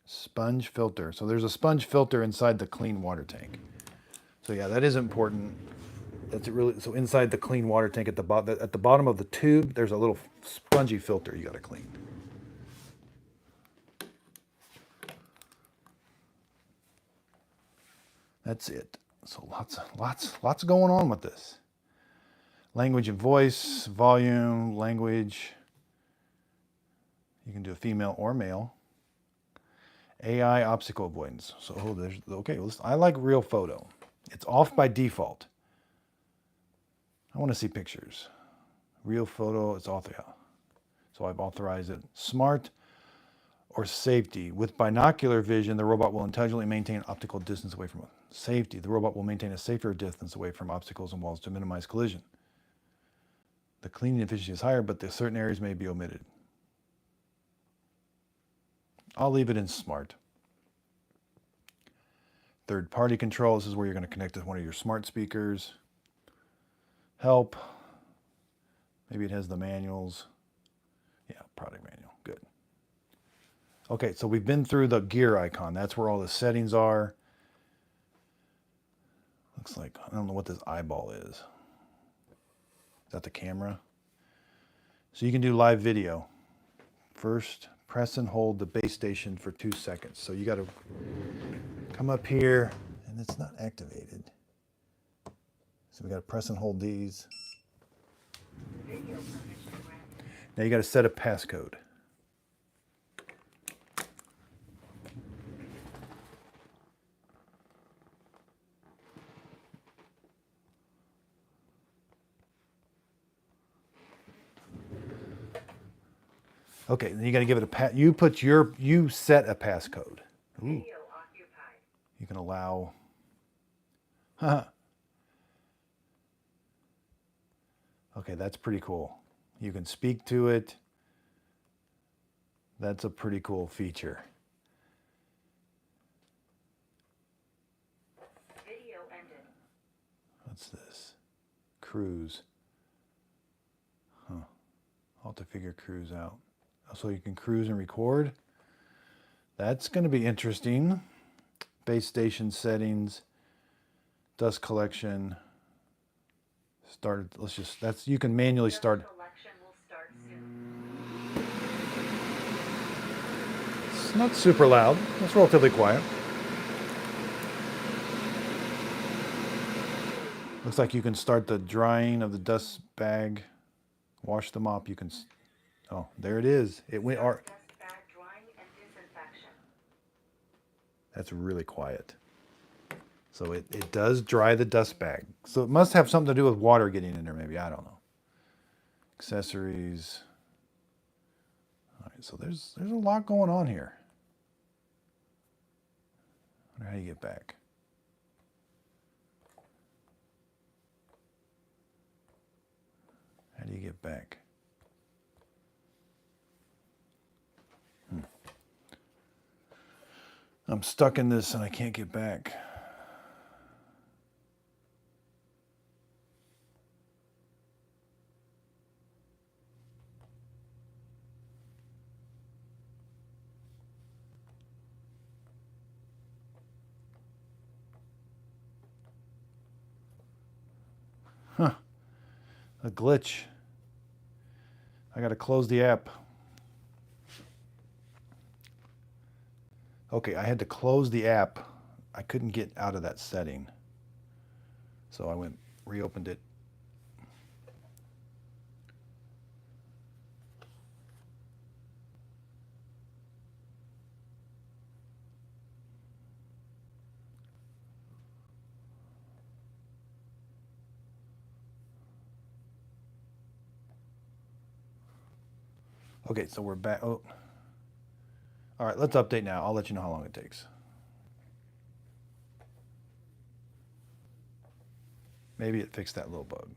Sponge filter. So there's a sponge filter inside the clean water tank. So yeah, that is important. That's it really. So inside the clean water tank at the bottom of the tube, there's a little spongy filter you got to clean. That's it. So lots going on with this. Language and voice, volume, language. You can do a female or male. AI obstacle avoidance. So there's okay. I like real photo. It's off by default. I want to see pictures. Real photo. It's off. Yeah. So I've authorized it. Smart or safety. With binocular vision, the robot will intelligently maintain optical distance away from it. Safety. The robot will maintain a safer distance away from obstacles and walls to minimize collision. The cleaning efficiency is higher, but certain areas may be omitted. I'll leave it in smart. Third-party control. This is where you're going to connect to one of your smart speakers. Help. Maybe it has the manuals. Yeah, product manual. Good. Okay, so we've been through the gear icon. That's where all the settings are. Looks like, I don't know what this eyeball is. Is that the camera? So you can do live video. First, press and hold the base station for 2 seconds. So you got to come up here, and it's not activated. So we got to press and hold these. Now you got to set a passcode. Okay, then you got to give it a you set a passcode. Ooh. You can allow. Okay, that's pretty cool. You can speak to it. That's a pretty cool feature. Video ended. What's this? Cruise. Huh. I'll have to figure cruise out. So you can cruise and record. That's going to be interesting. Base station settings. Dust collection. Start. Let's just. That's you can manually start. Collection will start soon. It's not super loud. It's relatively quiet. Looks like you can start the drying of the dust bag. Wash the mop. You can. Oh, there it is. It went. Dust bag drying and disinfection. That's really quiet. So it does dry the dust bag. So it must have something to do with water getting in there, maybe. I don't know. Accessories. All right, so there's a lot going on here. I wonder how you get back. How do you get back? I'm stuck in this and I can't get back. Huh. A glitch. I gotta close the app. Okay, I had to close the app. I couldn't get out of that setting. So I reopened it. Okay, so we're back. Oh. All right, let's update now. I'll let you know how long it takes. Maybe it fixed that little bug.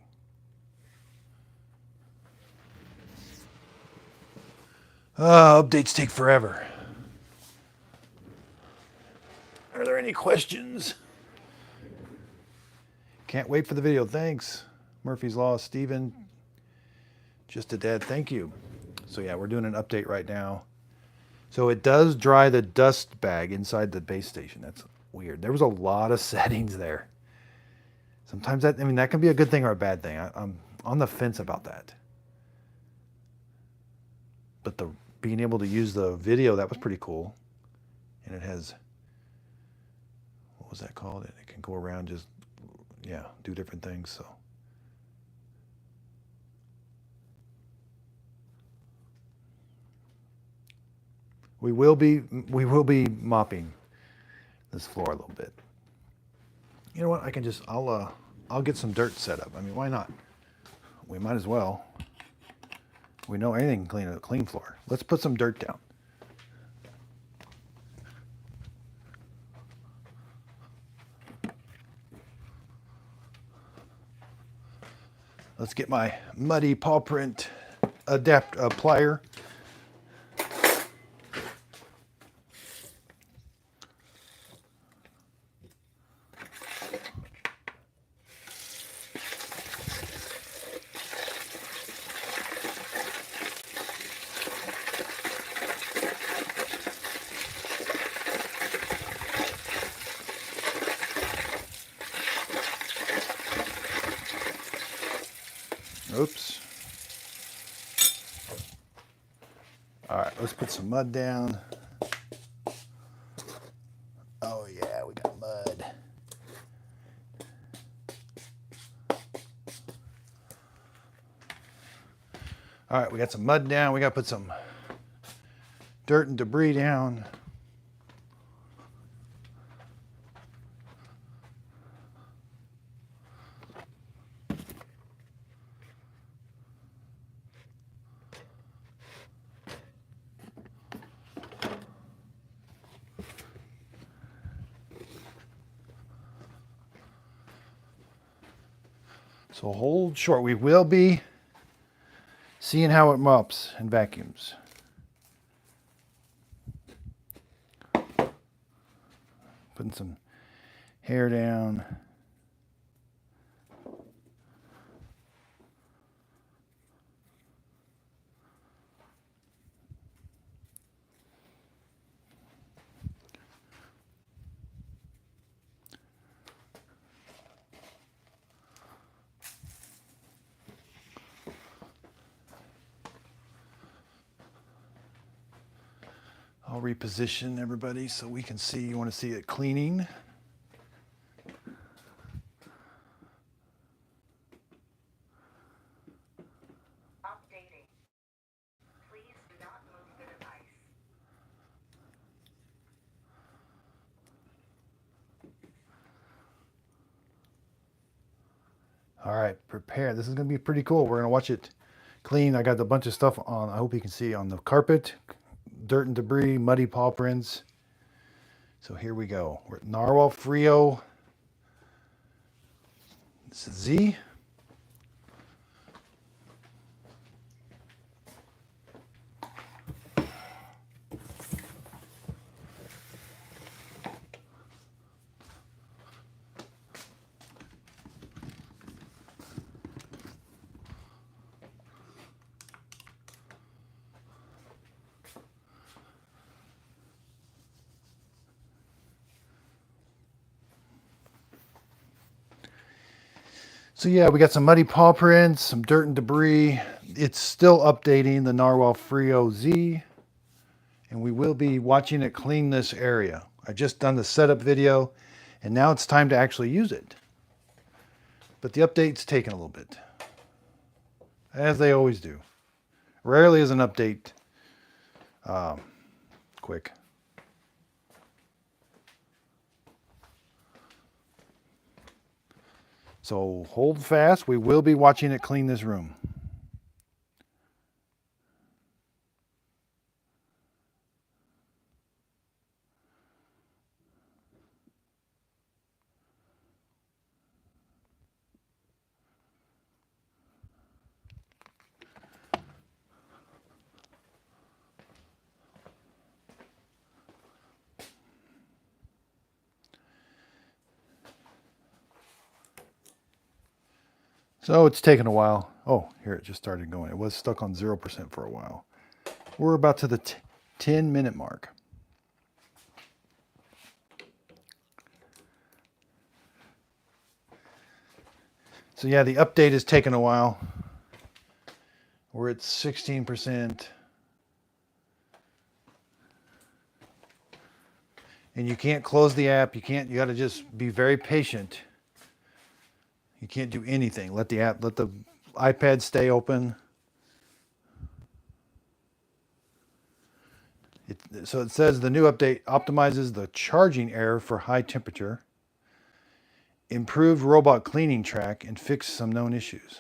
Updates take forever. Are there any questions? Can't wait for the video. Thanks. Murphy's Law, Steven. Just a dad. Thank you. So yeah, we're doing an update right now. So it does dry the dust bag inside the base station. That's weird. There was a lot of settings there. Sometimes that, I mean, that can be a good thing or a bad thing. I'm on the fence about that. But the being able to use the video, that was pretty cool. And it has, what was that called? It can go around just, yeah, do different things. So we will be mopping this floor a little bit. You know what? I can just, I'll get some dirt set up. I mean, why not? We might as well. We know anything can clean a clean floor. Let's put some dirt down. Let's get my muddy paw print plier. Oops. All right, let's put some mud down. Oh yeah, we got mud. All right, we got some mud down. We got to put some dirt and debris down. So hold short. We will be seeing how it mops and vacuums. Putting some hair down. I'll reposition everybody so we can see. You want to see it cleaning. Updating. Please do not move the device. All right, prepare. This is going to be pretty cool. We're going to watch it clean. I got a bunch of stuff on, I hope you can see, on the carpet. Dirt and debris, muddy paw prints. So here we go. We're at Narwal Freo. This is Z. So yeah, we got some muddy paw prints, some dirt and debris. It's still updating the Narwal Freo Z, and we will be watching it clean this area. I just done the setup video, and now it's time to actually use it. But the update's taking a little bit, as they always do. Rarely is an update quick. So hold fast. We will be watching it clean this room. So it's taken a while. Oh, here it just started going. It was stuck on 0% for a while. We're about to the 10-minute mark. So yeah, the update has taken a while. We're at 16%. And you can't close the app. You got to just be very patient. You can't do anything. Let the iPad stay open. So it says the new update optimizes the charging error for high temperature, improved robot cleaning track, and fixed some known issues.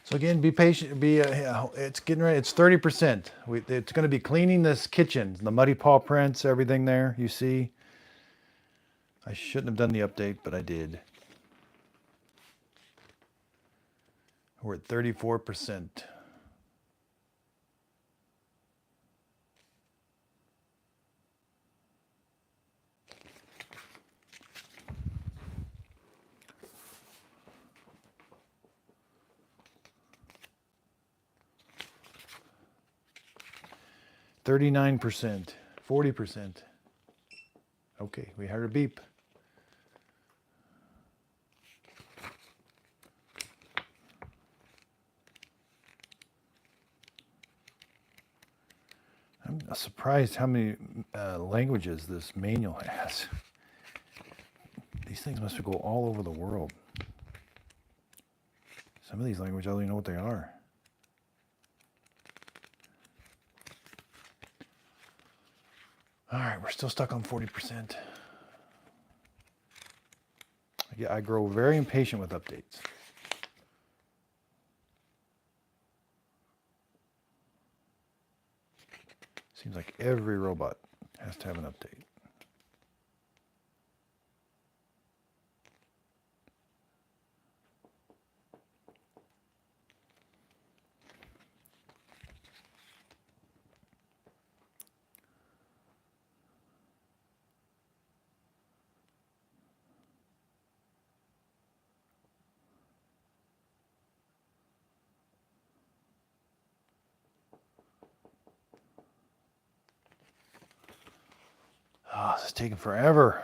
So again, be patient. It's getting ready. It's 30%. It's going to be cleaning this kitchen, the muddy paw prints, everything there. You see. I shouldn't have done the update, but I did. We're at 34%. %, 40%. Okay, we heard a beep. I'm surprised how many languages this manual has. These things must go all over the world. Some of these languages, I don't even know what they are. All right, we're still stuck on 40%. Yeah, I grow very impatient with updates. Seems like every robot has to have an update. Oh, this is taking forever.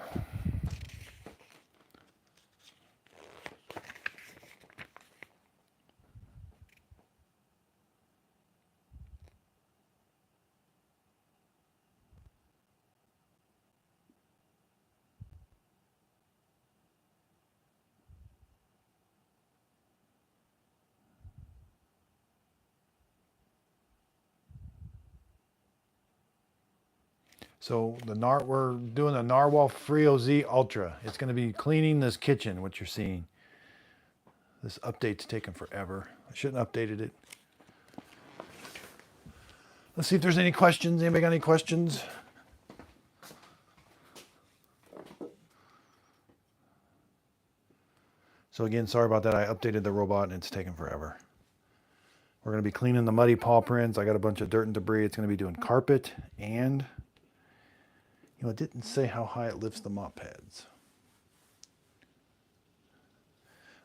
So we're doing the Narwal Freo Z Ultra. It's going to be cleaning this kitchen, what you're seeing. This update's taken forever. I shouldn't have updated it. Let's see if there's any questions. Anybody got any questions? So again, sorry about that. I updated the robot and it's taken forever. We're going to be cleaning the muddy paw prints. I got a bunch of dirt and debris. It's going to be doing carpet and, it didn't say how high it lifts the mop pads.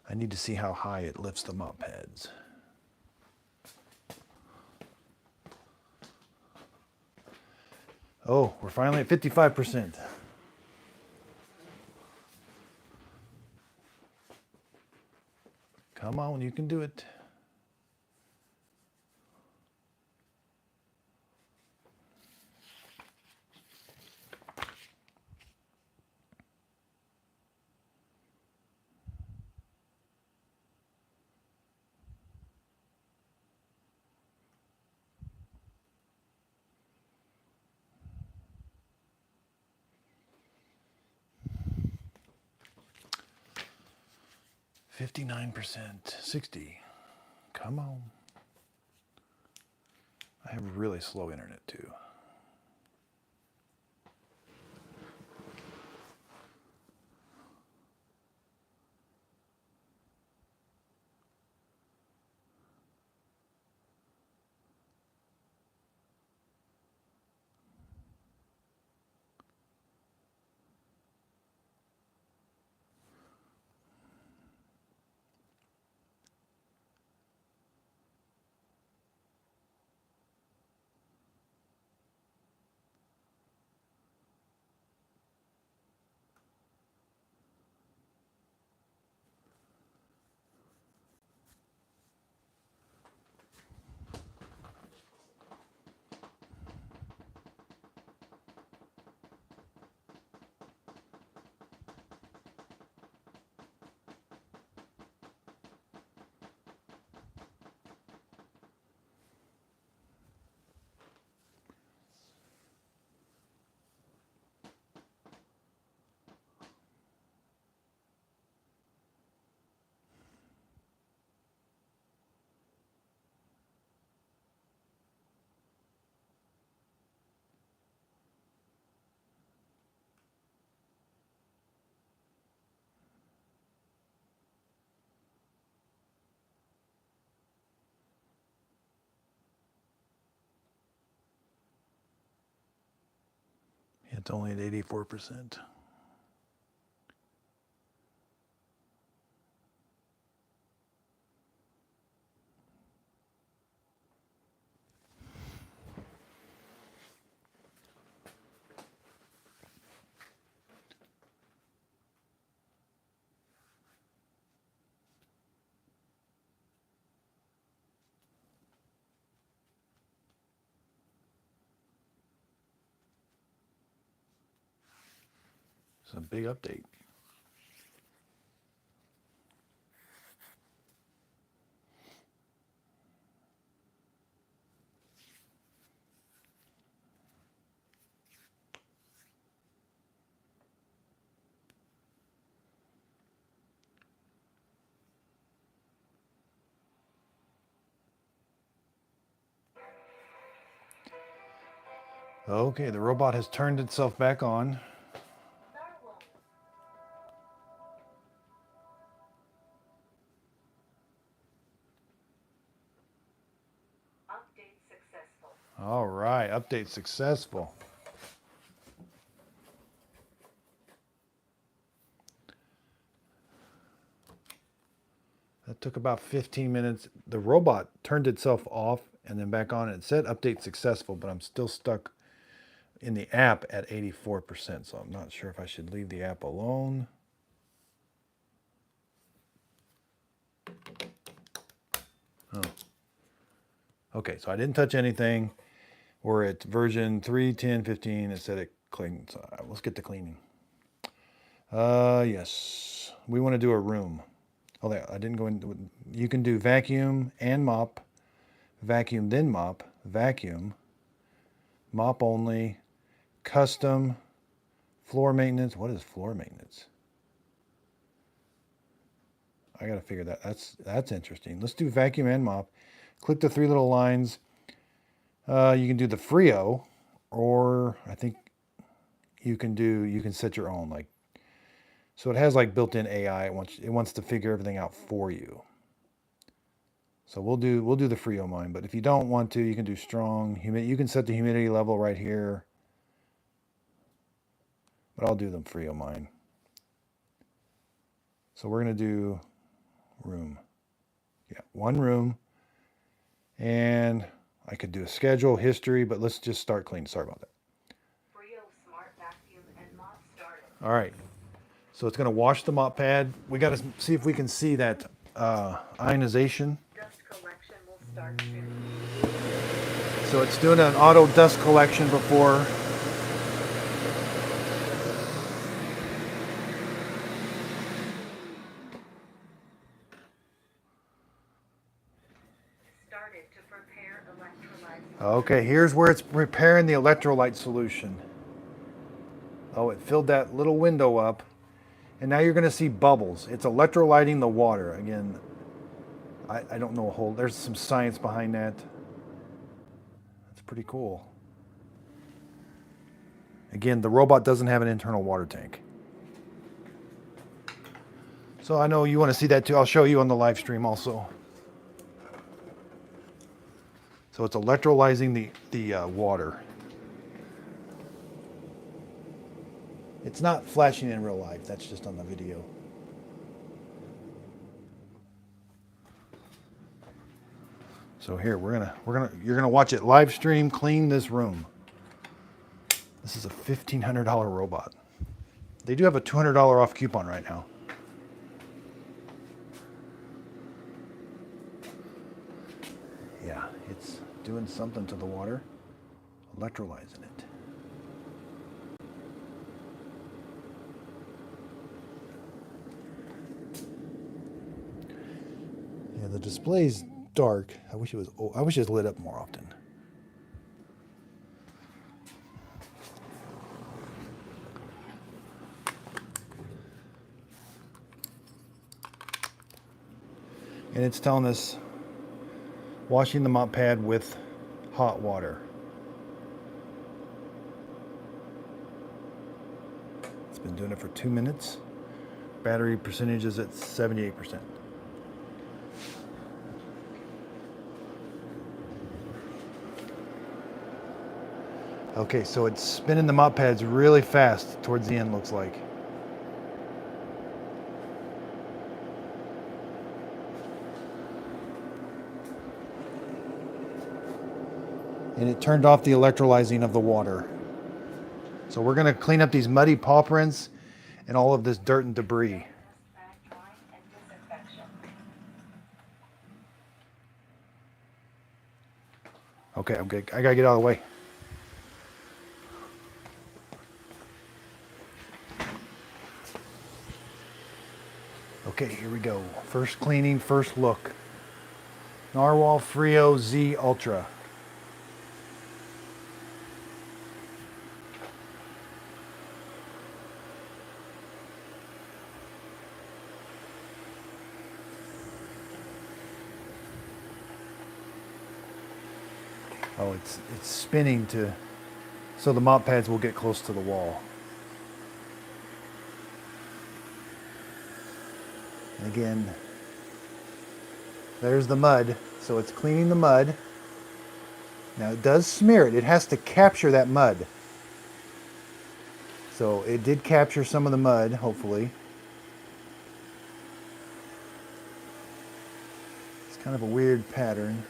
I need to see how high it lifts the mop pads. Oh, we're finally at 55%. Come on, you can do it. 59%, 60. Come on. I have really slow internet too. It's only at 84%. It's a big update. Okay, the robot has turned itself back on. Narwal. Update successful. All right, update successful. That took about 15 minutes. The robot turned itself off and then back on. It said update successful, but I'm still stuck in the app at 84%, so I'm not sure if I should leave the app alone. Oh. Okay, so I didn't touch anything. We're at version 3.10.15. It said it cleaned. So let's get to cleaning. Yes, we want to do a room. Oh, I didn't go into. You can do vacuum and mop, vacuum then mop, vacuum, mop only, custom, floor maintenance. What is floor maintenance? I gotta figure that. That's interesting. Let's do vacuum and mop. Click the three little lines. You can do the freo, or I think you can set your own. Like, so it has like built-in AI. It wants to figure everything out for you. So we'll do the freo mine. But if you don't want to, you can do strong. You can set the humidity level right here. But I'll do the freo mine. So we're gonna do room. Yeah, one room. And I could do a schedule, history, but let's just start clean. Sorry about that. Freo smart vacuum and mop started. All right. So it's going to wash the mop pad. We got to see if we can see that ionization. Dust collection will start soon. So it's doing an auto dust collection before. Started to prepare electrolytes. Okay, here's where it's preparing the electrolyte solution. Oh, it filled that little window up. And now you're going to see bubbles. It's electrolyting the water. Again, I don't know a whole, there's some science behind that. That's pretty cool. Again, the robot doesn't have an internal water tank. So I know you want to see that too. I'll show you on the live stream also. So it's electrolyzing the water. It's not flashing in real life. That's just on the video. So here you're gonna watch it live stream clean this room. This is a $1,500 robot. They do have a $200 off coupon right now. Yeah, it's doing something to the water, electrolyzing it. Yeah, the display's dark. I wish it was lit up more often. And it's telling us washing the mop pad with hot water. It's been doing it for 2 minutes. Battery percentage is at 78%. Okay, so it's spinning the mop pads really fast towards the end, looks like. And it turned off the electrolyzing of the water. So we're going to clean up these muddy paw prints and all of this dirt and debris. Okay, I'm good. I got to get out of the way. Okay, here we go. First cleaning, first look. Narwal Freo Z Ultra. Oh, it's spinning so the mop pads will get close to the wall. And again, there's the mud. So it's cleaning the mud. Now it does smear it. It has to capture that mud. So it did capture some of the mud, hopefully. It's kind of a weird pattern.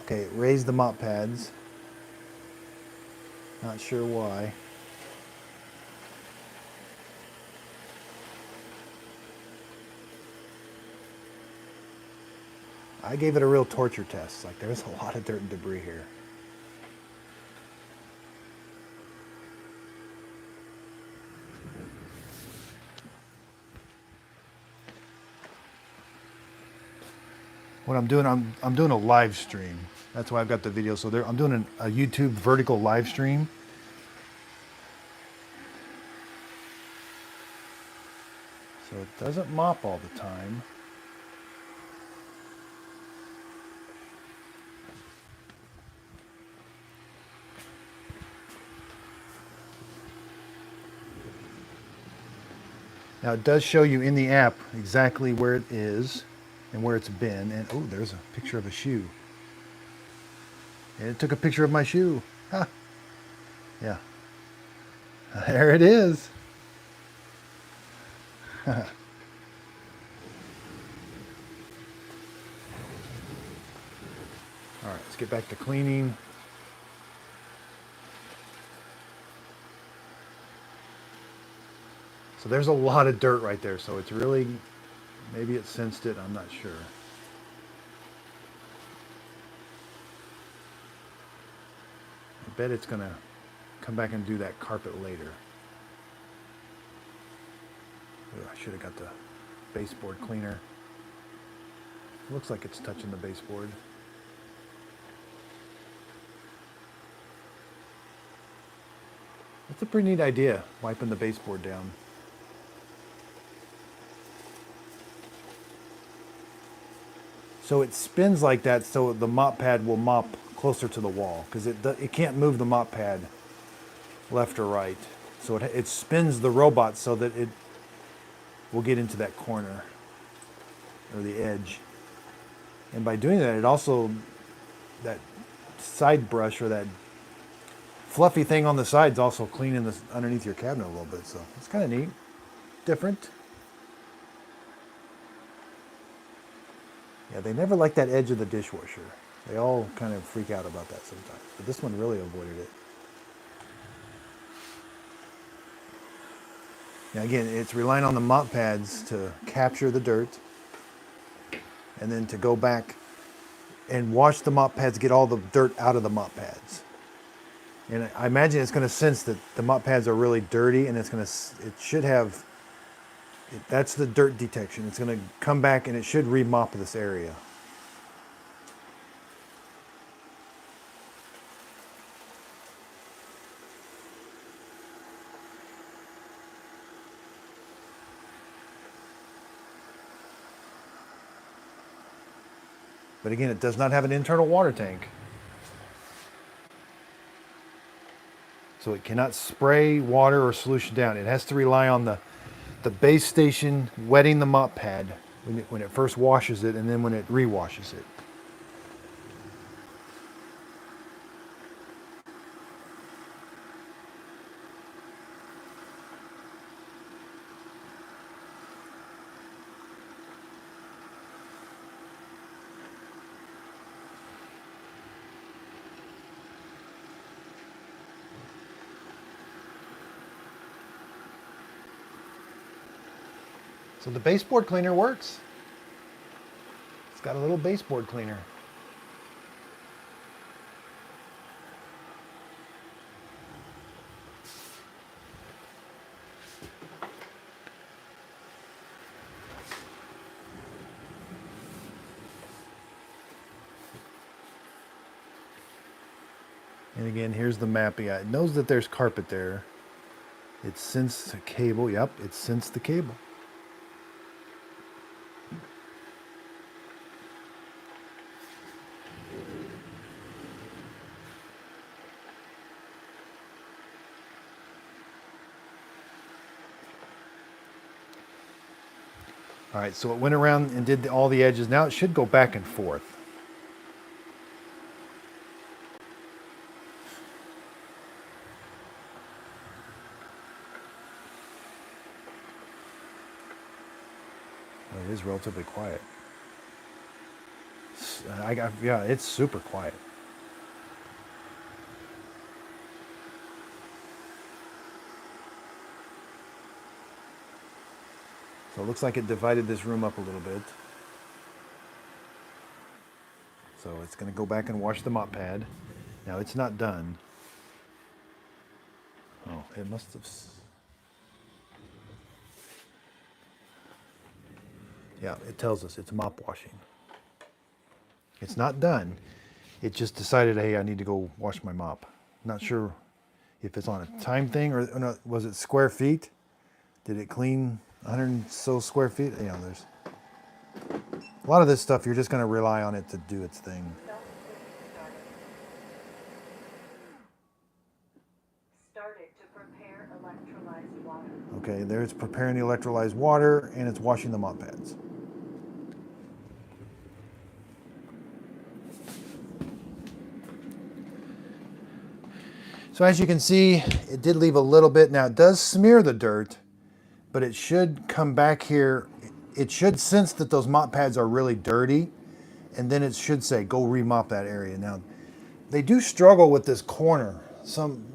Okay, it raised the mop pads. Not sure why. I gave it a real torture test. Like, there's a lot of dirt and debris here. What I'm doing, I'm doing a live stream. That's why I've got the video. So I'm doing a YouTube vertical live stream. So it doesn't mop all the time. Now it does show you in the app exactly where it is and where it's been. And oh, there's a picture of a shoe. And it took a picture of my shoe. Huh. Yeah. There it is. All right, let's get back to cleaning. So there's a lot of dirt right there. So it's really, maybe it sensed it. I'm not sure. I bet it's going to come back and do that carpet later. Ooh, I should have got the baseboard cleaner. Looks like it's touching the baseboard. That's a pretty neat idea, wiping the baseboard down. So it spins like that so the mop pad will mop closer to the wall because it can't move the mop pad left or right. So it spins the robot so that it will get into that corner or the edge. And by doing that, it also, that side brush or that fluffy thing on the side's also cleaning this underneath your cabinet a little bit. So it's kind of neat, different. Yeah, they never like that edge of the dishwasher. They all kind of freak out about that sometimes. But this one really avoided it. Now again, it's relying on the mop pads to capture the dirt and then to go back and wash the mop pads, get all the dirt out of the mop pads. And I imagine it's going to sense that the mop pads are really dirty, and it should have, that's the dirt detection. It's going to come back and it should remop this area. But again, it does not have an internal water tank. So it cannot spray water or solution down. It has to rely on the base station wetting the mop pad when it first washes it and then when it re-washes it. So the baseboard cleaner works. It's got a little baseboard cleaner. And again, here's the mapping. It knows that there's carpet there. It sensed the cable. Yep, it sensed the cable. All right, so it went around and did all the edges. Now it should go back and forth. Well, it is relatively quiet. Yeah, it's super quiet. So it looks like it divided this room up a little bit. So it's going to go back and wash the mop pad. Now it's not done. Oh, it must have. Yeah, it tells us it's mop washing. It's not done. It just decided, hey, I need to go wash my mop. Not sure if it's on a time thing or no, was it square feet? Did it clean 100 and so square feet? You know, there's a lot of this stuff. You're just going to rely on it to do its thing. Started to prepare electrolyzed water. Okay, there it's preparing the electrolyzed water and it's washing the mop pads. So as you can see, it did leave a little bit. Now it does smear the dirt, but it should come back here. It should sense that those mop pads are really dirty, and then it should say, go remop that area. Now, they do struggle with this corner,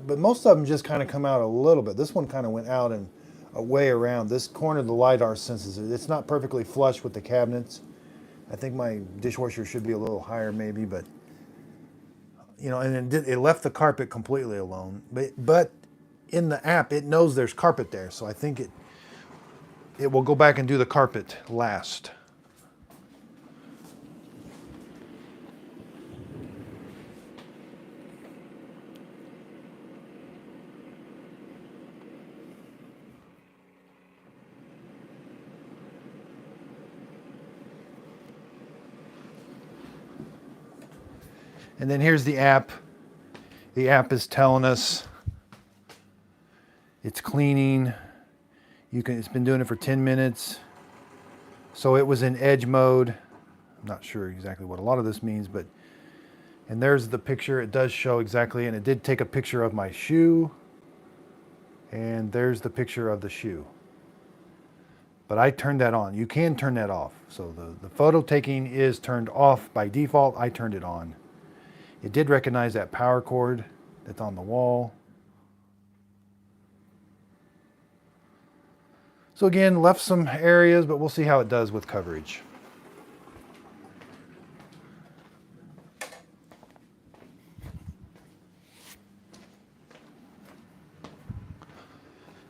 but most of them just kind of come out a little bit. This one kind of went out and way around. This corner, the LiDAR senses it. It's not perfectly flush with the cabinets. I think my dishwasher should be a little higher maybe, but you know, and it left the carpet completely alone. But in the app, it knows there's carpet there, so I think it will go back and do the carpet last. And then here's the app. The app is telling us it's cleaning. It's been doing it for 10 minutes. So it was in edge mode. I'm not sure exactly what a lot of this means, but, and there's the picture. It does show exactly, and it did take a picture of my shoe. And there's the picture of the shoe. But I turned that on. You can turn that off. So the photo taking is turned off by default. I turned it on. It did recognize that power cord that's on the wall. So again, left some areas, but we'll see how it does with coverage.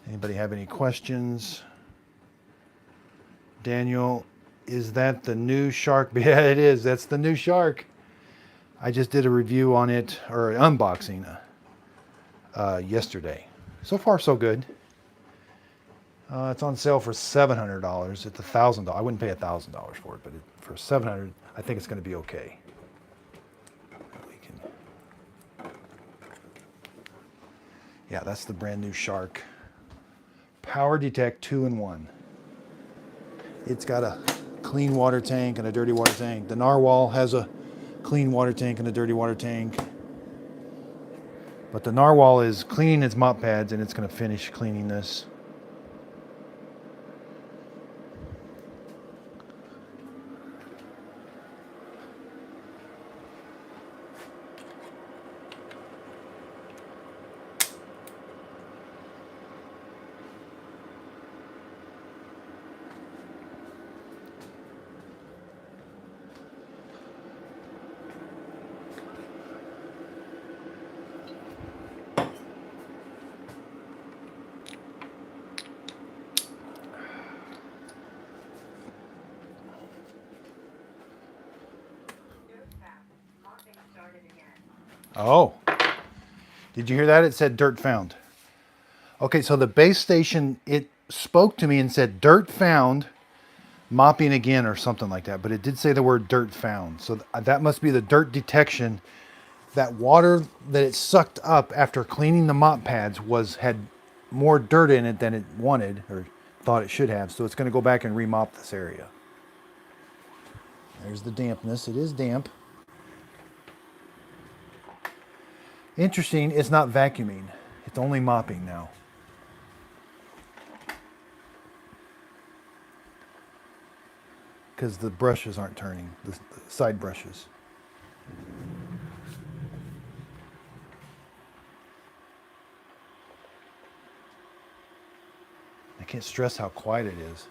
Anybody have any questions? Daniel, is that the new Shark? Yeah, it is. That's the new Shark. I just did a review on it, or an unboxing yesterday. So far, so good. It's on sale for $700. It's $1,000. I wouldn't pay $1,000 for it, but for $700, I think it's going to be okay. Yeah, that's the brand new Shark. Power Detect 2-in-1. It's got a clean water tank and a dirty water tank. The Narwal has a clean water tank and a dirty water tank. But the Narwal is cleaning its mop pads, and it's going to finish cleaning this. Oh, did you hear that? It said dirt found. Okay, so the base station, it spoke to me and said dirt found, mopping again or something like that. But it did say the word dirt found. So that must be the dirt detection. That water that it sucked up after cleaning the mop pads had more dirt in it than it wanted or thought it should have. So it's going to go back and remop this area. There's the dampness. It is damp. Interesting, it's not vacuuming. It's only mopping now. Because the brushes aren't turning, the side brushes. I can't stress how quiet it is.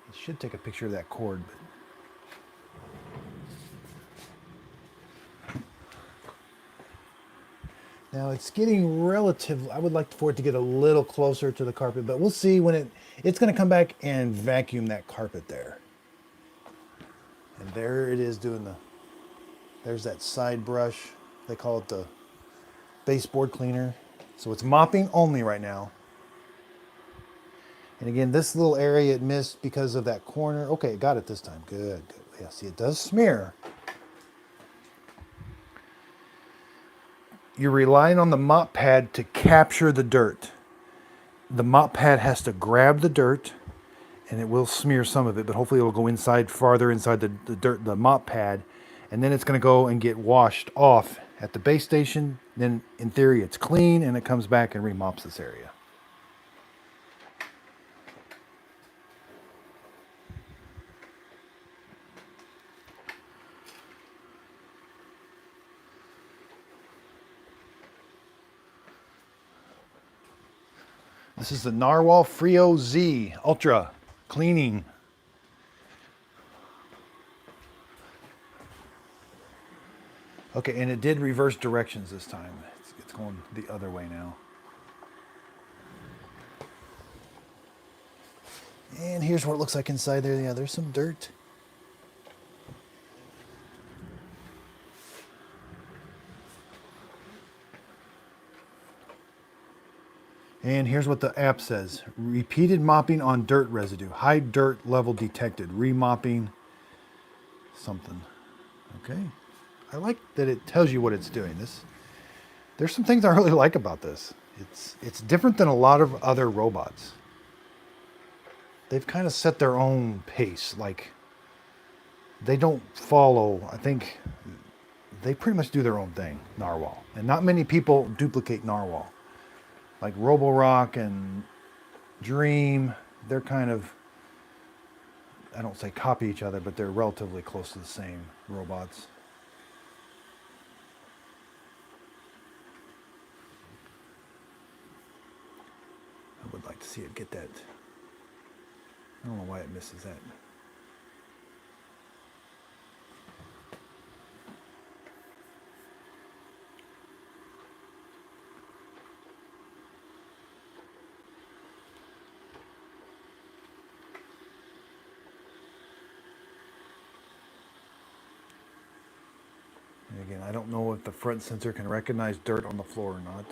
It should take a picture of that cord, but now it's getting relative. I would like for it to get a little closer to the carpet, but we'll see when it's going to come back and vacuum that carpet there. And there it is doing there's that side brush. They call it the baseboard cleaner. So it's mopping only right now. And again, this little area it missed because of that corner. Okay, it got it this time. Good, good. Yeah, see, it does smear. You're relying on the mop pad to capture the dirt. The mop pad has to grab the dirt, and it will smear some of it, but hopefully it will go farther inside the dirt, the mop pad, and then it's going to go and get washed off at the base station. Then, in theory, it's clean, and it comes back and remops this area. This is the Narwal Freo Z Ultra Cleaning. Okay, and it did reverse directions this time. It's going the other way now. And here's what it looks like inside there. Yeah, there's some dirt. And here's what the app says. Repeated mopping on dirt residue. High dirt level detected. Remopping. something. Okay. I like that it tells you what it's doing. There's some things I really like about this. It's different than a lot of other robots. They've kind of set their own pace. Like, they don't follow, I think they pretty much do their own thing, Narwal. And not many people duplicate Narwal. Like Roborock and Dream, they're kind of, I don't say copy each other, but they're relatively close to the same robots. I would like to see it get that. I don't know why it misses that. And again, I don't know if the front sensor can recognize dirt on the floor or not.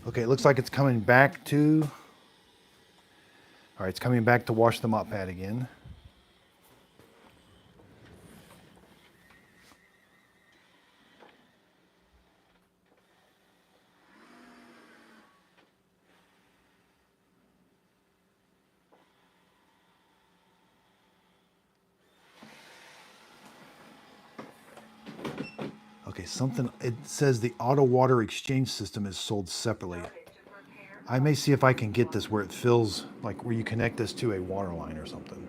Okay, it looks like it's coming back to, all right, it's coming back to wash the mop pad again. Okay, it says the auto water exchange system is sold separately. I may see if I can get this where it fills, like where you connect this to a water line or something.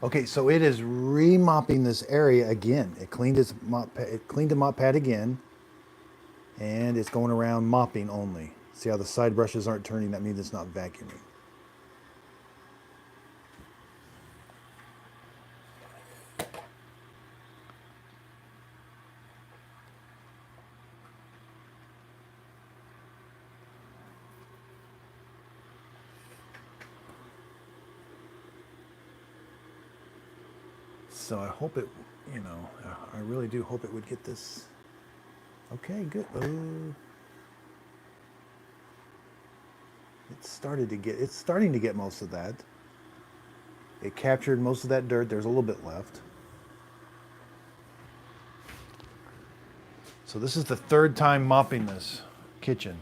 Okay, so it is remopping this area again. It cleaned its it cleaned the mop pad again, and it's going around mopping only. See how the side brushes aren't turning? That means it's not vacuuming. So I hope it, you know, I really do hope it would get this. Okay, good. It's starting to get most of that. It captured most of that dirt. There's a little bit left. So this is the third time mopping this kitchen.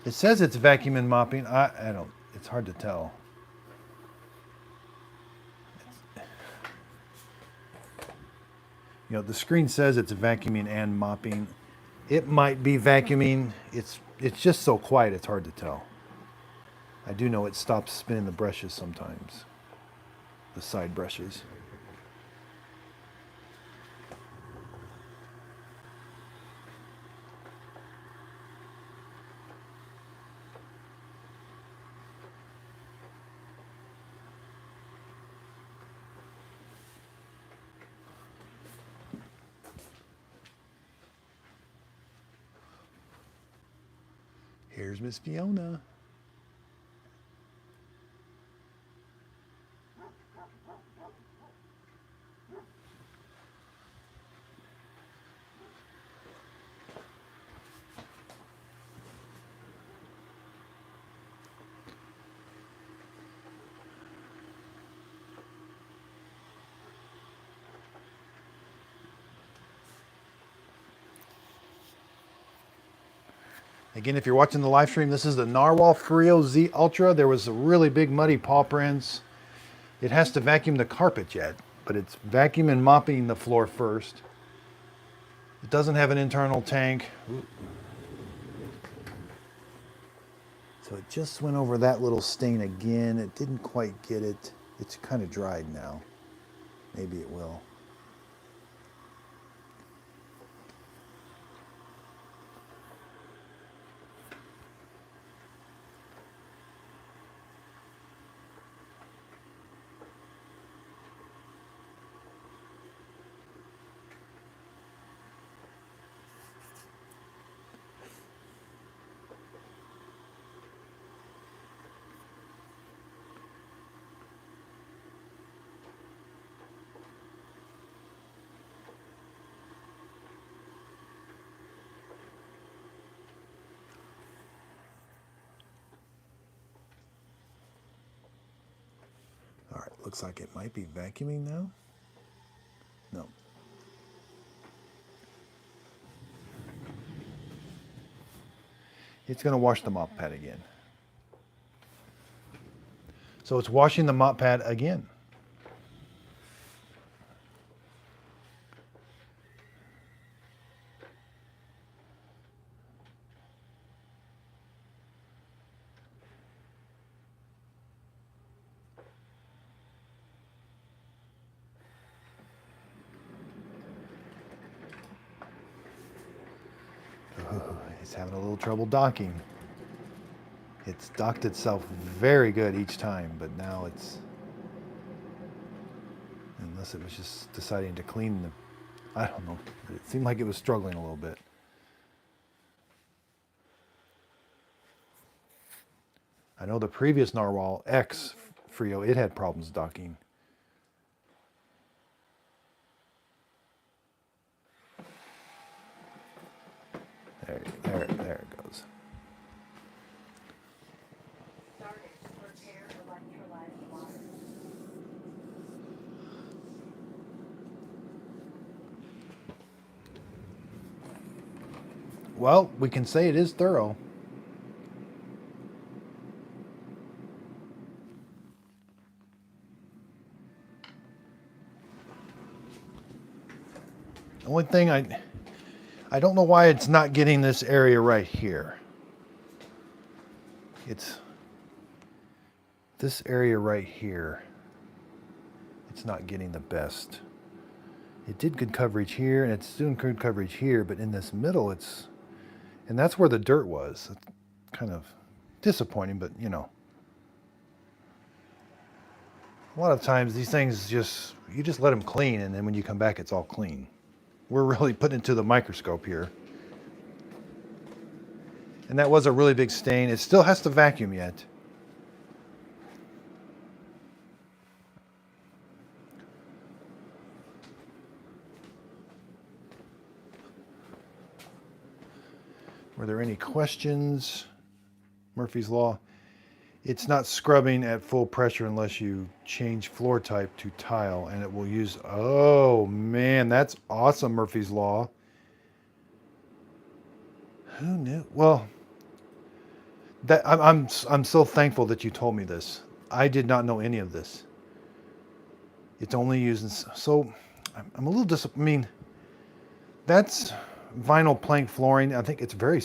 It says it's vacuum and mopping. I don't, it's hard to tell. You know, the screen says it's vacuuming and mopping. It might be vacuuming. It's just so quiet, it's hard to tell. I do know it stops spinning the brushes sometimes, the side brushes. Here's Miss Fiona. Again, if you're watching the live stream, this is the Narwal Freo Z Ultra. There was a really big muddy paw prints. It has to vacuum the carpet yet, but it's vacuum and mopping the floor first. It doesn't have an internal tank. Ooh. So it just went over that little stain again. It didn't quite get it. It's kind of dried now. Maybe it will. All right, looks like it might be vacuuming now. No. It's going to wash the mop pad again. So it's washing the mop pad again. It's having a little trouble docking. It's docked itself very good each time, but now it's, unless it was just deciding to clean the, I don't know. It seemed like it was struggling a little bit. I know the previous Narwal X Freo, it had problems docking. There it goes. Started to prepare electrolyzed water. Well, we can say it is thorough. The only thing I don't know why it's not getting this area right here. it's this area right here. It's not getting the best. It did good coverage here, and it's doing good coverage here, but in this middle, and that's where the dirt was. It's kind of disappointing, but you know. A lot of times these things you just let them clean, and then when you come back, it's all clean. We're really putting it to the microscope here. And that was a really big stain. It still has to vacuum yet. Were there any questions? Murphy's Law. It's not scrubbing at full pressure unless you change floor type to tile, and it will use... Oh, man, that's awesome, Murphy's Law. Who knew? Well, that I'm so thankful that you told me this. I did not know any of this. It's only using... So, I'm a little disappointed. I mean, that's vinyl plank flooring. I think it's very...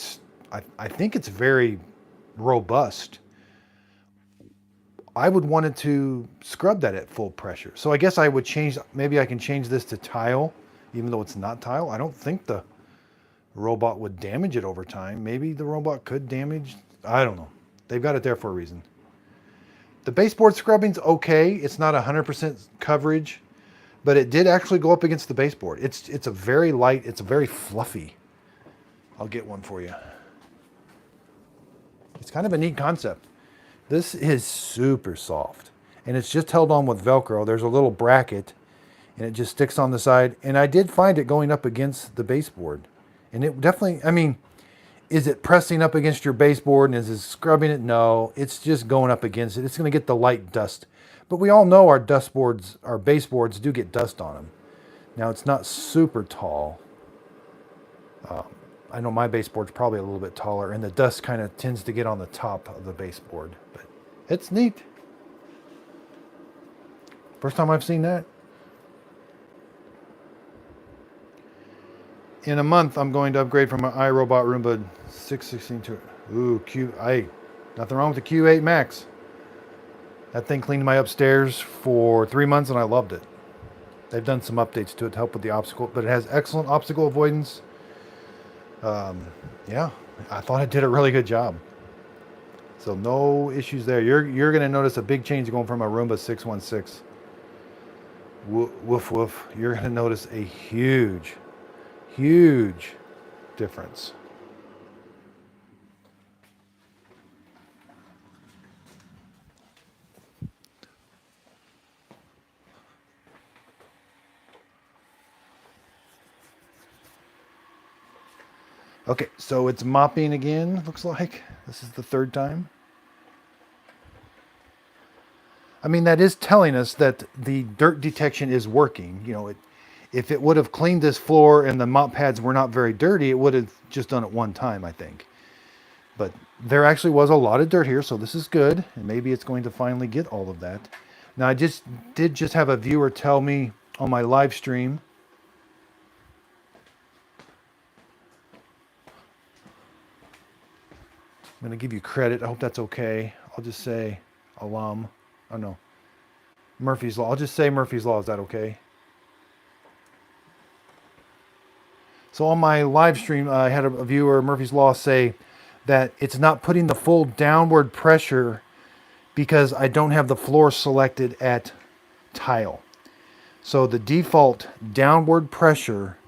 I think it's very robust. I would want it to scrub that at full pressure. So I guess I would change, maybe I can change this to tile, even though it's not tile. I don't think the robot would damage it over time. Maybe the robot could damage, I don't know. They've got it there for a reason. The baseboard scrubbing's okay. It's not 100% coverage, but it did actually go up against the baseboard. It's a very light, it's a very fluffy. I'll get one for you. It's kind of a neat concept. This is super soft, and it's just held on with Velcro. There's a little bracket, and it just sticks on the side. And I did find it going up against the baseboard, and it definitely, I mean, is it pressing up against your baseboard and is it scrubbing it? No, it's just going up against it. It's going to get the light dust, but we all know our baseboards do get dust on them. Now it's not super tall. I know my baseboard's probably a little bit taller, and the dust kind of tends to get on the top of the baseboard, but it's neat. First time I've seen that. In a month, I'm going to upgrade from an iRobot Roomba 616 to nothing wrong with the Q8 Max. That thing cleaned my upstairs for 3 months, and I loved it. They've done some updates to it to help with the obstacle, but it has excellent obstacle avoidance. Yeah, I thought it did a really good job. So no issues there. You're going to notice a big change going from a Roomba 616. Woof woof. You're going to notice a huge difference. Okay, so it's mopping again, looks like. This is the third time. I mean, that is telling us that the dirt detection is working. You know, if it would have cleaned this floor and the mop pads were not very dirty, it would have just done it one time, I think. But there actually was a lot of dirt here, so this is good. And maybe it's going to finally get all of that. Now, I did have a viewer tell me on my live stream. I'm going to give you credit. I hope that's okay. I'll just say alum. Oh, no. Murphy's Law. I'll just say Murphy's Law. Is that okay? So on my live stream, I had a viewer, Murphy's Law, say that it's not putting the full downward pressure because I don't have the floor selected at tile. So the default downward pressure,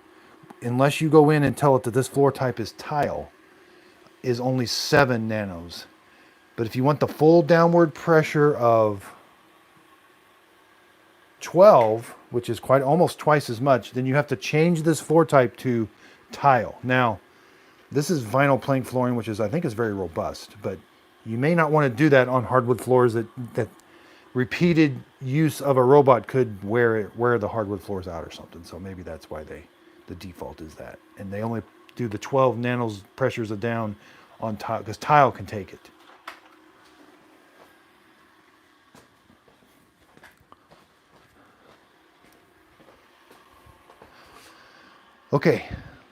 unless you go in and tell it that this floor type is tile, is only 7 nanos. But if you want the full downward pressure of 12, which is almost twice as much, then you have to change this floor type to tile. Now, this is vinyl plank flooring, which I think is very robust, but you may not want to do that on hardwood floors that repeated use of a robot could wear the hardwood floors out or something. So maybe that's why the default is that. And they only do the 12 nanos pressures a down on tile, because tile can take it. Okay,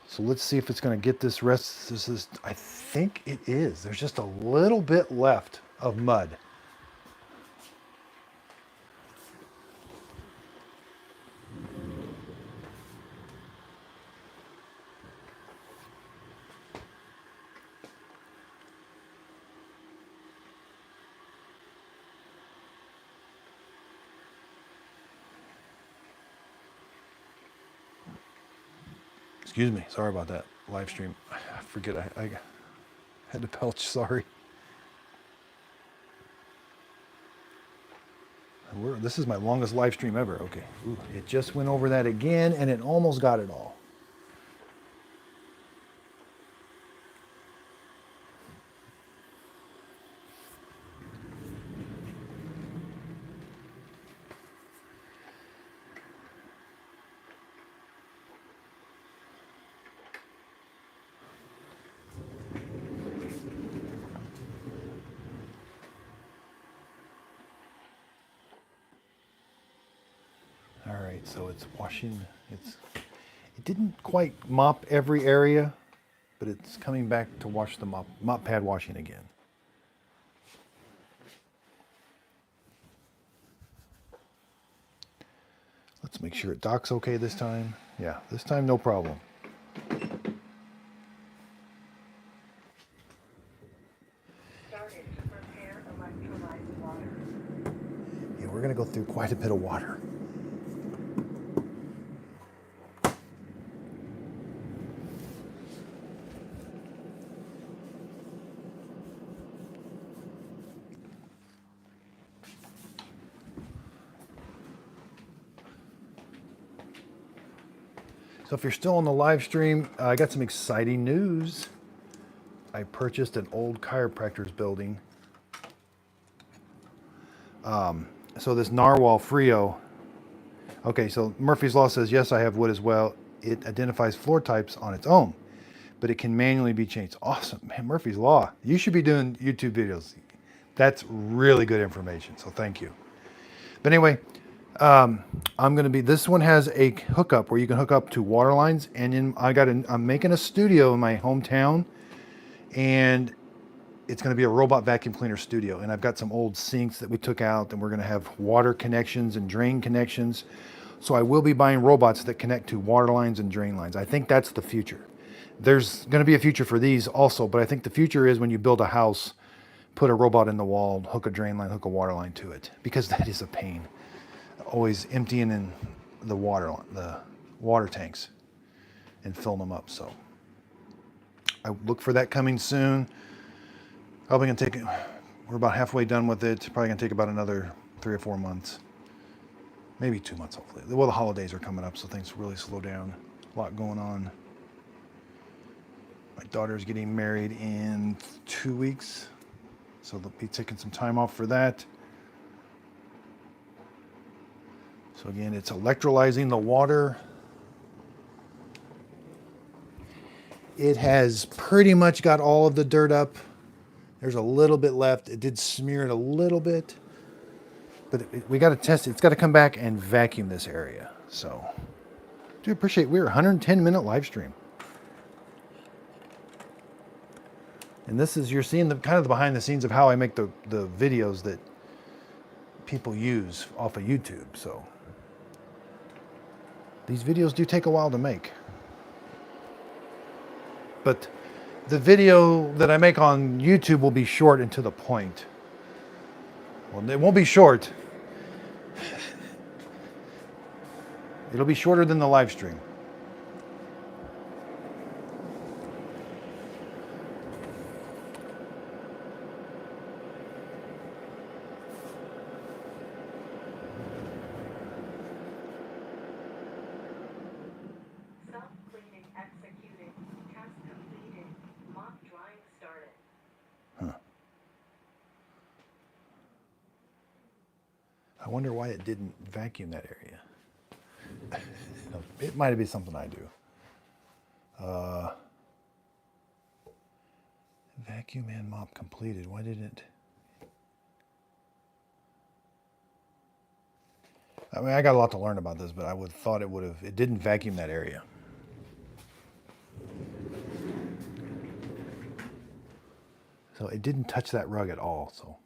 So let's see if it's going to get this rest. This is, I think it is. There's just a little bit left of mud. Excuse me. Sorry about that live stream. I forget. I had to belch. Sorry. This is my longest live stream ever. Okay. Ooh, it just went over that again, and it almost got it all. All right, so it's washing. It didn't quite mop every area, but it's coming back to wash the mop pad washing again. Let's make sure it docks okay this time. Yeah, this time no problem. Started to prepare electrolyzed water. Yeah, we're gonna go through quite a bit of water. So if you're still on the live stream, I got some exciting news. I purchased an old chiropractor's building. So this Narwal freo. Okay, so Murphy's Law says, yes, I have wood as well. It identifies floor types on its own, but it can manually be changed. Awesome, man, Murphy's Law. You should be doing YouTube videos. That's really good information, so thank you. But anyway, this one has a hookup where you can hook up to water lines, and I'm making a studio in my hometown, and it's going to be a robot vacuum cleaner studio. And I've got some old sinks that we took out, and we're going to have water connections and drain connections. So I will be buying robots that connect to water lines and drain lines. I think that's the future. There's going to be a future for these also, but I think the future is when you build a house, put a robot in the wall, hook a drain line, hook a water line to it, because that is a pain. Always emptying in the water tanks and filling them up. So I look for that coming soon. Probably gonna take it. We're about halfway done with it. Probably gonna take about another 3 or 4 months, maybe 2 months hopefully. Well, the holidays are coming up, so things really slow down. A lot going on. My daughter's getting married in 2 weeks, so they'll be taking some time off for that. So again, it's electrolyzing the water. It has pretty much got all of the dirt up. There's a little bit left. It did smear it a little bit, but we got to test it. It's got to come back and vacuum this area. So, do appreciate we're 110-minute live stream. And this is, you're seeing the kind of the behind the scenes of how I make the videos that people use off of YouTube. So, these videos do take a while to make. But the video that I make on YouTube will be short and to the point. Well, it won't be short. It'll be shorter than the live stream. Self-cleaning executed. Task completed. Mop drying started. I wonder why it didn't vacuum that area. It might be something I do. Vacuum and mop completed. Why didn't it? I mean, I got a lot to learn about this, but I would have thought it would have. It didn't vacuum that area. So it didn't touch that rug at all. So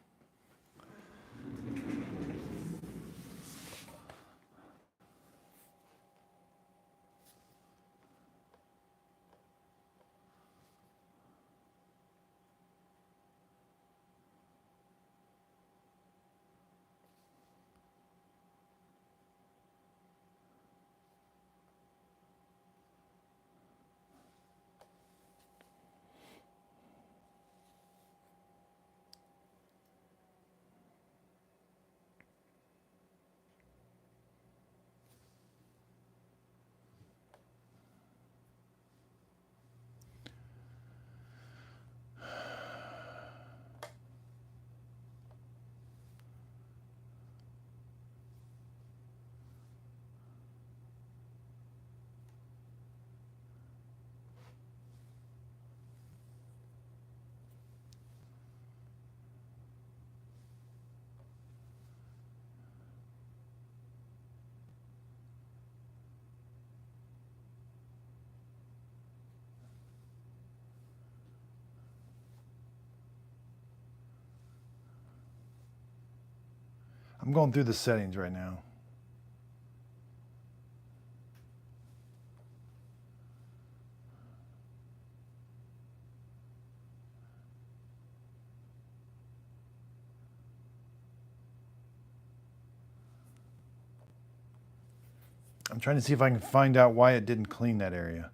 I'm going through the settings right now. I'm trying to see if I can find out why it didn't clean that area.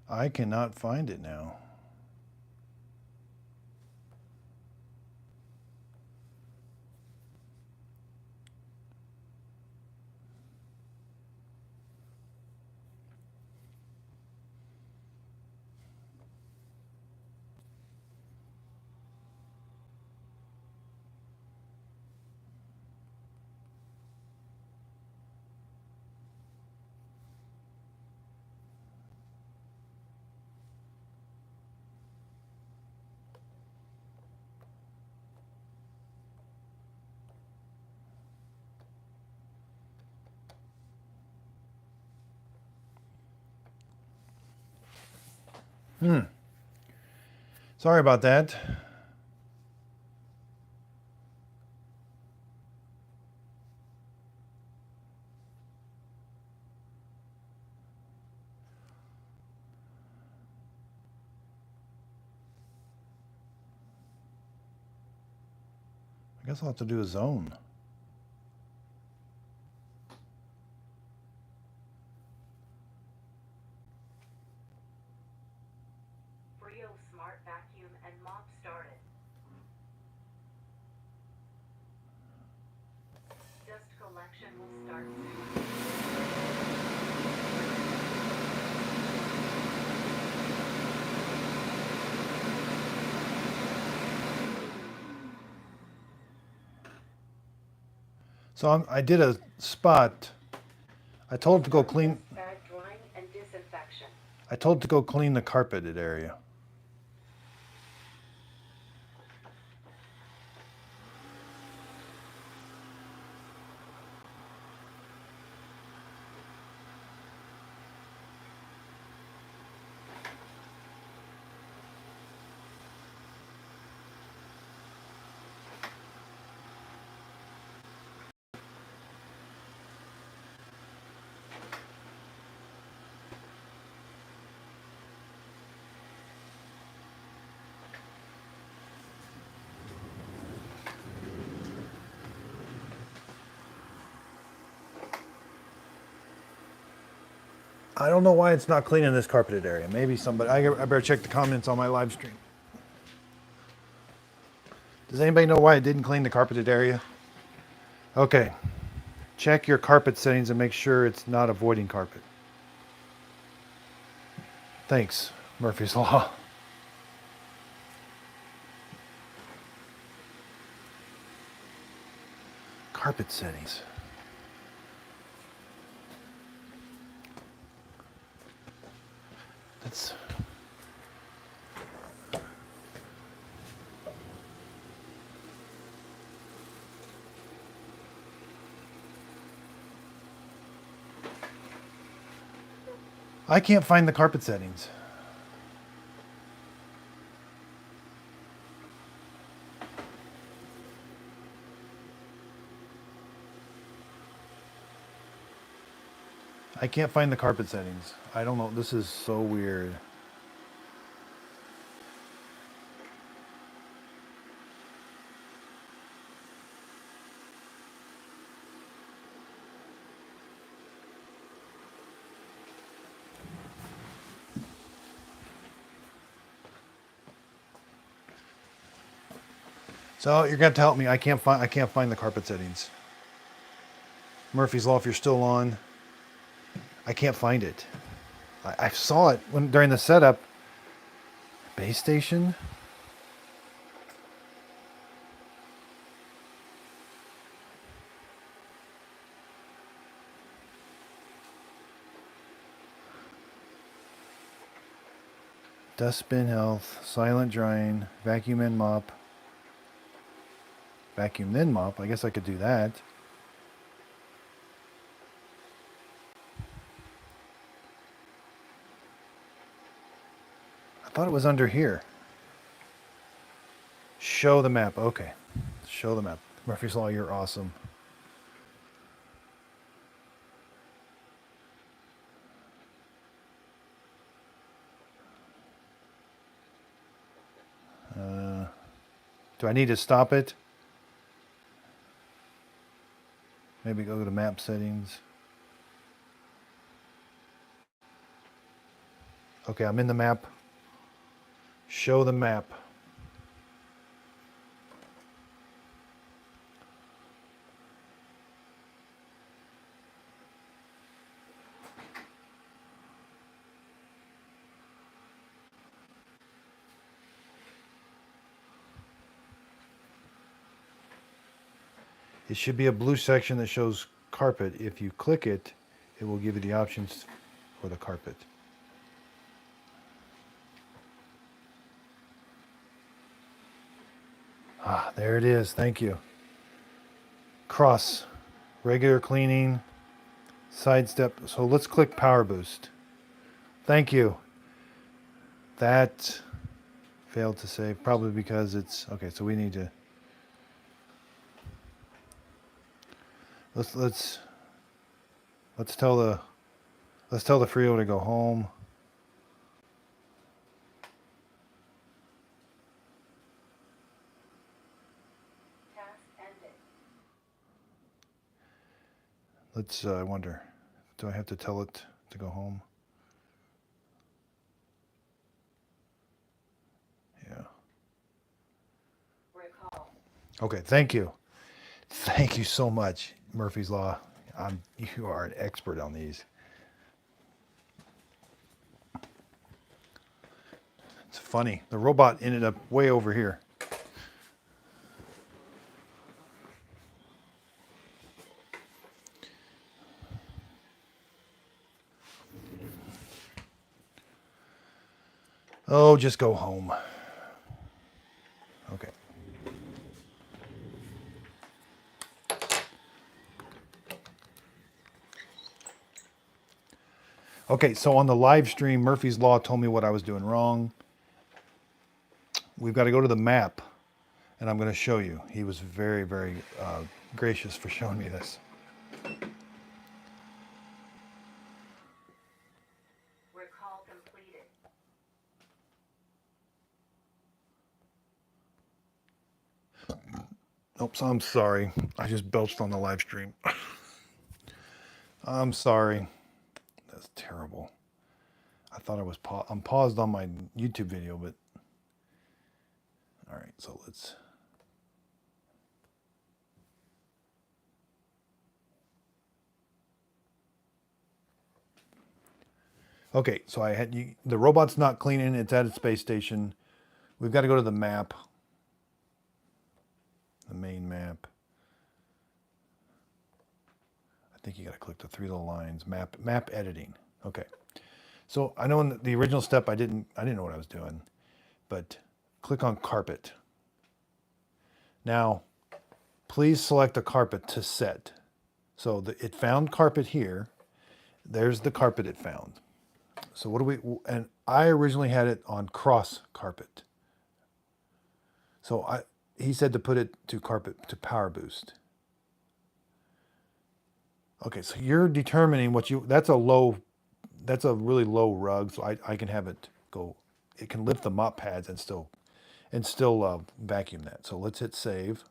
I cannot find it now. Sorry about that. I guess I'll have to do a zone. Freo smart vacuum and mop started. Dust collection will start soon. So I did a spot. I told it to go clean. Bag drying and disinfection. I told it to go clean the carpeted area. I don't know why it's not cleaning this carpeted area. Maybe somebody, I better check the comments on my live stream. Does anybody know why it didn't clean the carpeted area? Okay. Check your carpet settings and make sure it's not avoiding carpet. Thanks, Murphy's Law. Carpet settings. That's... I can't find the carpet settings. I can't find the carpet settings. I don't know. This is so weird. So you're gonna have to help me. I can't find the carpet settings. Murphy's Law, if you're still on, I can't find it. I saw it during the setup. Base station. Dustbin health, silent drying, vacuum and mop. Vacuum then mop. I guess I could do that. I thought it was under here. Show the map. Okay. Show the map. Murphy's Law, you're awesome. Do I need to stop it? Maybe go to map settings. Okay, I'm in the map. Show the map. It should be a blue section that shows carpet. If you click it, it will give you the options for the carpet. Ah, there it is. Thank you. Cross, regular cleaning, sidestep. So let's click Power Boost. Thank you. That failed to save, probably because it's okay. So we need to. Let's tell the freo to go home. Task ended. Let's I wonder, do I have to tell it to go home? Yeah. Recall. Okay, thank you. Thank you so much, Murphy's Law. You are an expert on these. It's funny. The robot ended up way over here. Oh, just go home. Okay. Okay, so on the live stream, Murphy's Law told me what I was doing wrong. We've got to go to the map, and I'm going to show you. He was very, very gracious for showing me this. Recall completed. Oops, I'm sorry. I just belched on the live stream. I'm sorry. That's terrible. I thought I was I'm paused on my YouTube video, but all right, so let's. Okay, so I had the robot's not cleaning. It's at its space station. We've got to go to the map, the main map. I think you got to click the 3 little lines. Map editing. Okay. So I know in the original step I didn't know what I was doing, but click on carpet. Now, please select a carpet to set. So it found carpet here. There's the carpet it found. So what do we? And I originally had it on cross carpet. So he said to put it to carpet to power boost. Okay, so you're determining what that's a really low rug, so I can have it go, it can lift the mop pads and still vacuum that. So let's hit save.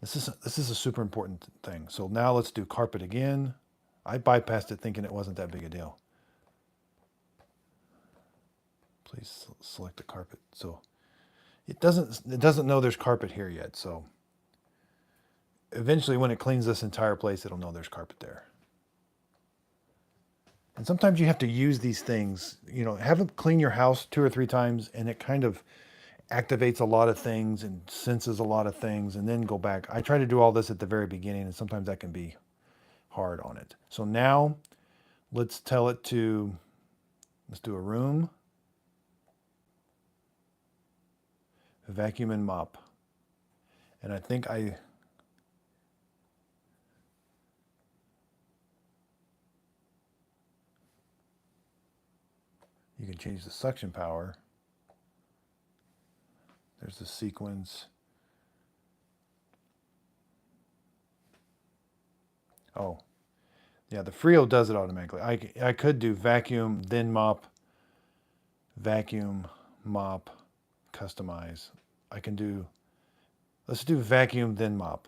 This is a super important thing. So now let's do carpet again. I bypassed it thinking it wasn't that big a deal. Please select the carpet. So it doesn't know there's carpet here yet. So eventually when it cleans this entire place, it'll know there's carpet there. And sometimes you have to use these things, have it clean your house 2 or 3 times, and it kind of activates a lot of things and senses a lot of things, and then go back. I try to do all this at the very beginning, and sometimes that can be hard on it. So now let's tell it to, let's do a room, vacuum and mop. And I think you can change the suction power. There's the sequence. Oh, yeah, the Freo does it automatically. I could do vacuum, then mop, vacuum, mop, customize. I can do, let's do vacuum, then mop.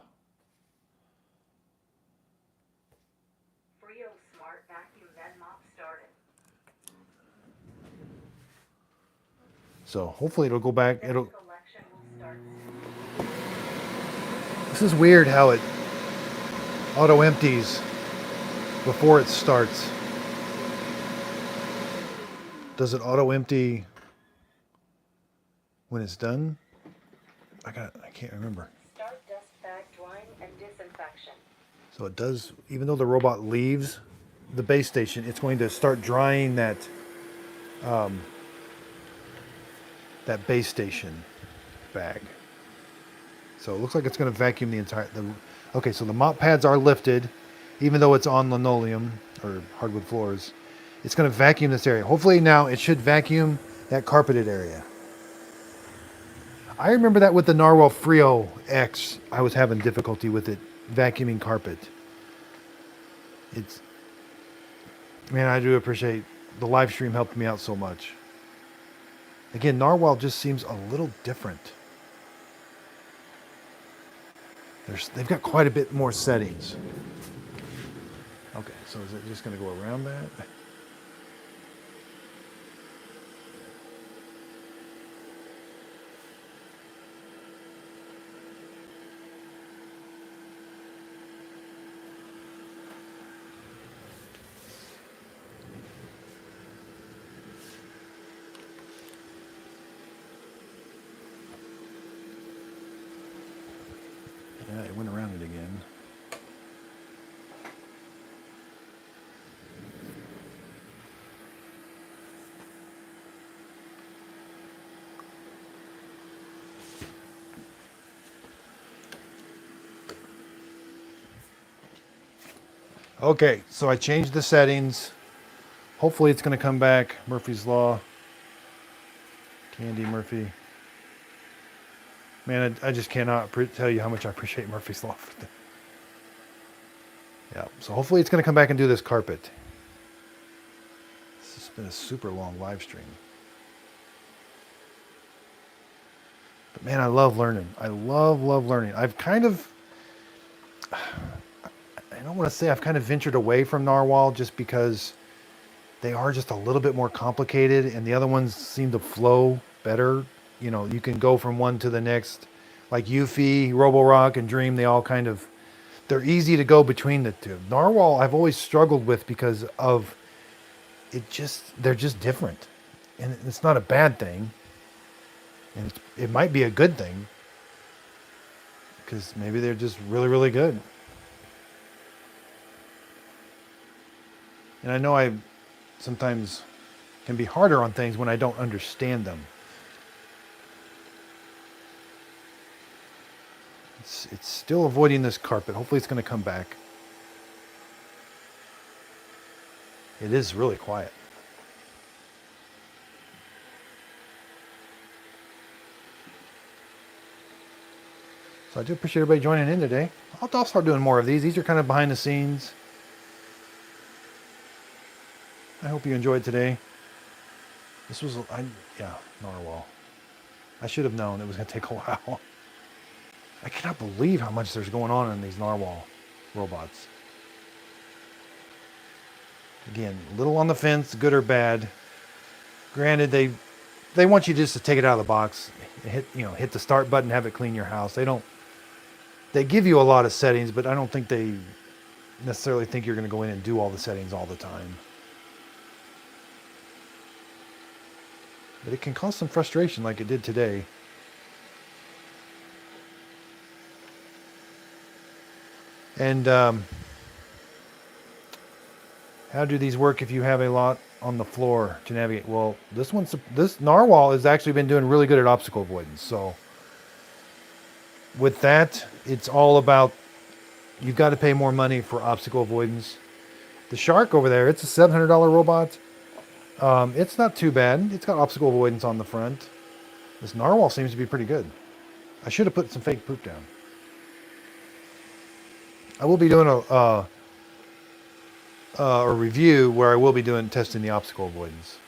Freo Smart Vacuum Then Mop started. So hopefully it'll go back. Collection will start. This is weird how it auto empties before it starts. Does it auto empty when it's done? I can't remember. Start dust bag drying and disinfection. So it does, even though the robot leaves the base station, it's going to start drying that that base station bag. So it looks like it's going to vacuum the entire. Okay, so the mop pads are lifted, even though it's on linoleum or hardwood floors. It's going to vacuum this area. Hopefully now it should vacuum that carpeted area. I remember that with the Narwal Freo X, I was having difficulty with it vacuuming carpet. Man, I do appreciate the live stream helped me out so much. Again, Narwal just seems a little different. They've got quite a bit more settings. Okay, so is it just going to go around that? Yeah, it went around it again. Okay, so I changed the settings. Hopefully it's going to come back. Murphy's Law. Candy Murphy. Man, I just cannot tell you how much I appreciate Murphy's Law. Yeah, so hopefully it's going to come back and do this carpet. This has been a super long live stream. But man, I love learning. I love learning. I've kind of... I don't want to say I've kind of ventured away from Narwhal just because they are just a little bit more complicated, and the other ones seem to flow better. You know, you can go from one to the next. Like Yuffie, Roborock, and Dream, they all kind of, they're easy to go between the two. Narwhal, I've always struggled with because of they're just different. And it's not a bad thing. And it might be a good thing because maybe they're just really, really good. And I know I sometimes can be harder on things when I don't understand them. It's still avoiding this carpet. Hopefully it's going to come back. It is really quiet. So I do appreciate everybody joining in today. I'll start doing more of these. These are kind of behind the scenes. I hope you enjoyed today. This was, Narwhal. I should have known it was going to take a while. I cannot believe how much there's going on in these Narwhal robots. Again, a little on the fence, good or bad. Granted, they want you just to take it out of the box, hit the start button, have it clean your house. They give you a lot of settings, but I don't think they necessarily think you're going to go in and do all the settings all the time. But it can cause some frustration like it did today. And how do these work if you have a lot on the floor to navigate? Well, this Narwhal has actually been doing really good at obstacle avoidance. So with that, it's all about, you've got to pay more money for obstacle avoidance. The Shark over there, it's a $700 robot. It's not too bad. It's got obstacle avoidance on the front. This Narwhal seems to be pretty good. I should have put some fake poop down. I will be doing a review where I will be testing the obstacle avoidance.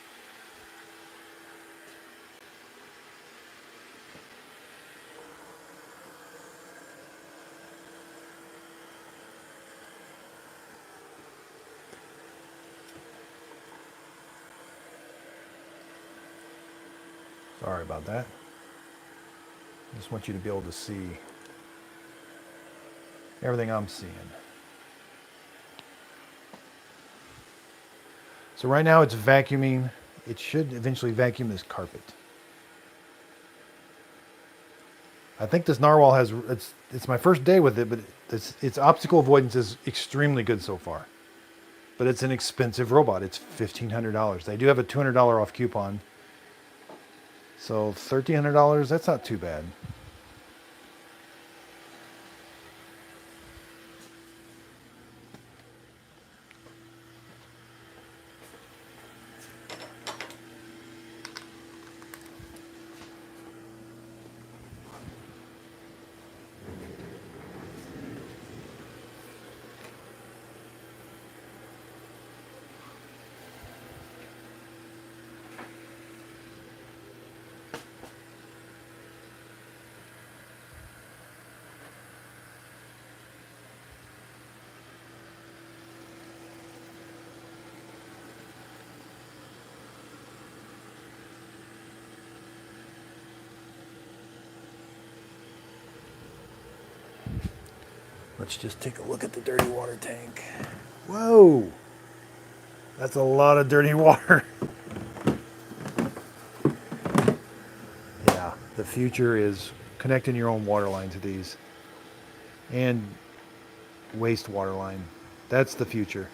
Sorry about that. I just want you to be able to see everything I'm seeing. So right now it's vacuuming. It should eventually vacuum this carpet. I think this Narwhal it's my first day with it, but its obstacle avoidance is extremely good so far. But it's an expensive robot. It's $1,500. They do have a $200 off coupon. So $1,300, that's not too bad. Let's just take a look at the dirty water tank. Whoa! That's a lot of dirty water. Yeah, the future is connecting your own water line to these. And wastewater line. That's the future.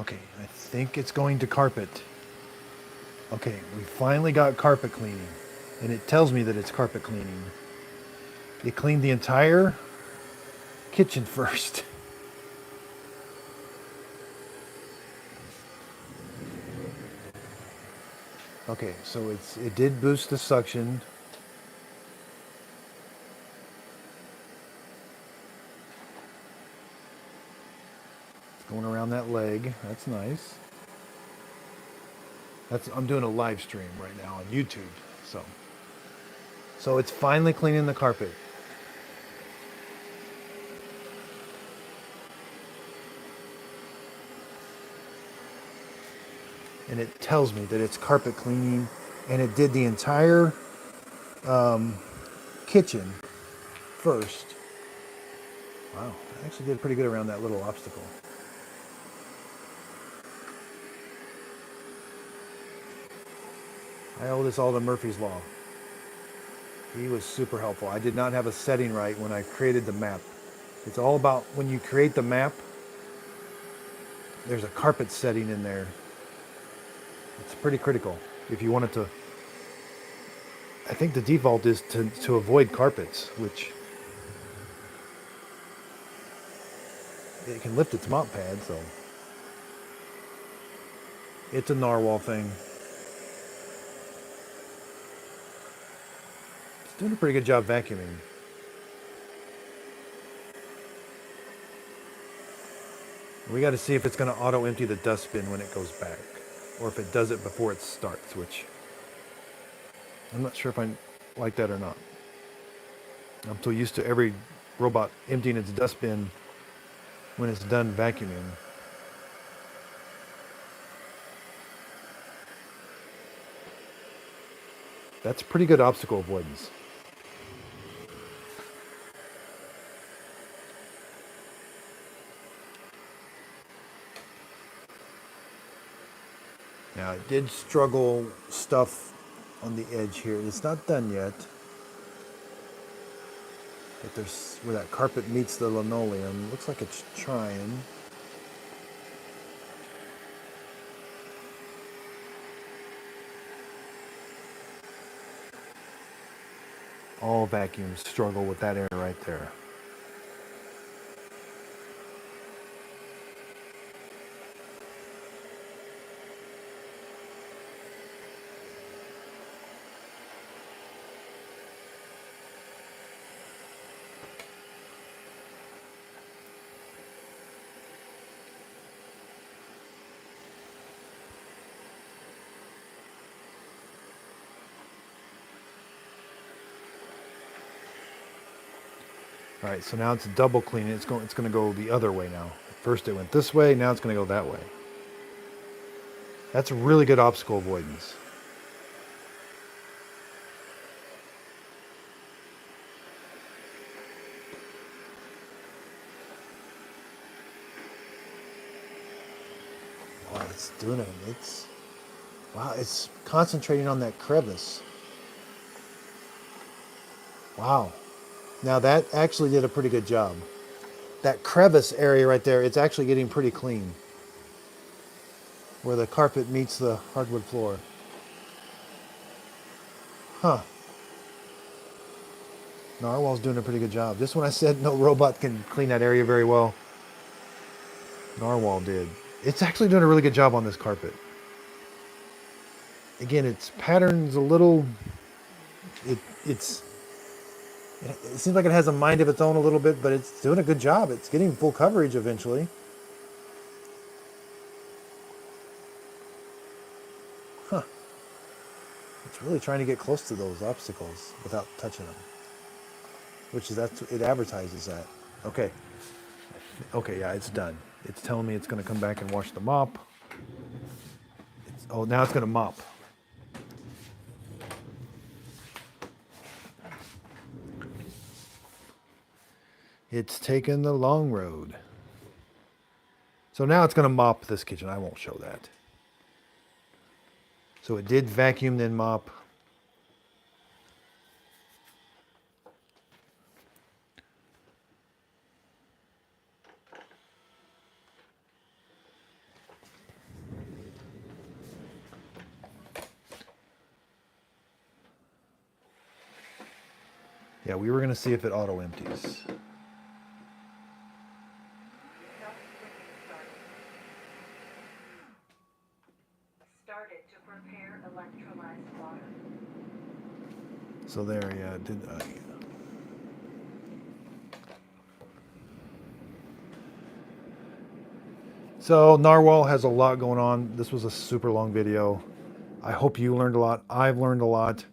Okay, I think it's going to carpet. Okay, we finally got carpet cleaning. And it tells me that it's carpet cleaning. It cleaned the entire kitchen first. Okay, so it did boost the suction. It's going around that leg. That's nice. I'm doing a live stream right now on YouTube. So it's finally cleaning the carpet. And it tells me that it's carpet cleaning, and it did the entire kitchen first. Wow, I actually did pretty good around that little obstacle. I owe this all to Murphy's Law. He was super helpful. I did not have a setting right when I created the map. It's all about when you create the map, there's a carpet setting in there. It's pretty critical if you want it to. I think the default is to avoid carpets, which it can lift its mop pad, so it's a Narwal thing. It's doing a pretty good job vacuuming. We got to see if it's going to auto empty the dustbin when it goes back, or if it does it before it starts, which I'm not sure if I like that or not. I'm so used to every robot emptying its dustbin when it's done vacuuming. That's pretty good obstacle avoidance. Now, it did struggle stuff on the edge here. It's not done yet. But there's where that carpet meets the linoleum. Looks like it's trying. All vacuums struggle with that area right there. All right, so now it's double cleaning. It's going to go the other way now. First it went this way, now it's going to go that way. That's really good obstacle avoidance. Wow, it's doing it. Wow, it's concentrating on that crevice. Wow. Now that actually did a pretty good job. That crevice area right there, it's actually getting pretty clean. Where the carpet meets the hardwood floor. Huh. Narwhal's doing a pretty good job. Just when I said no robot can clean that area very well, Narwhal did. It's actually doing a really good job on this carpet. Again, its pattern's a little... It seems like it has a mind of its own a little bit, but it's doing a good job. It's getting full coverage eventually. Huh. It's really trying to get close to those obstacles without touching them. It advertises that. Okay. Okay, yeah, it's done. It's telling me it's going to come back and wash the mop. Now it's going to mop. It's taken the long road. So now it's going to mop this kitchen. I won't show that. So it did vacuum, then mop. Yeah, we were going to see if it auto empties. Self-cleaning started to prepare electrolyzed water. So there, yeah, it did. Yeah. So Narwal has a lot going on. This was a super long video. I hope you learned a lot. I've learned a lot.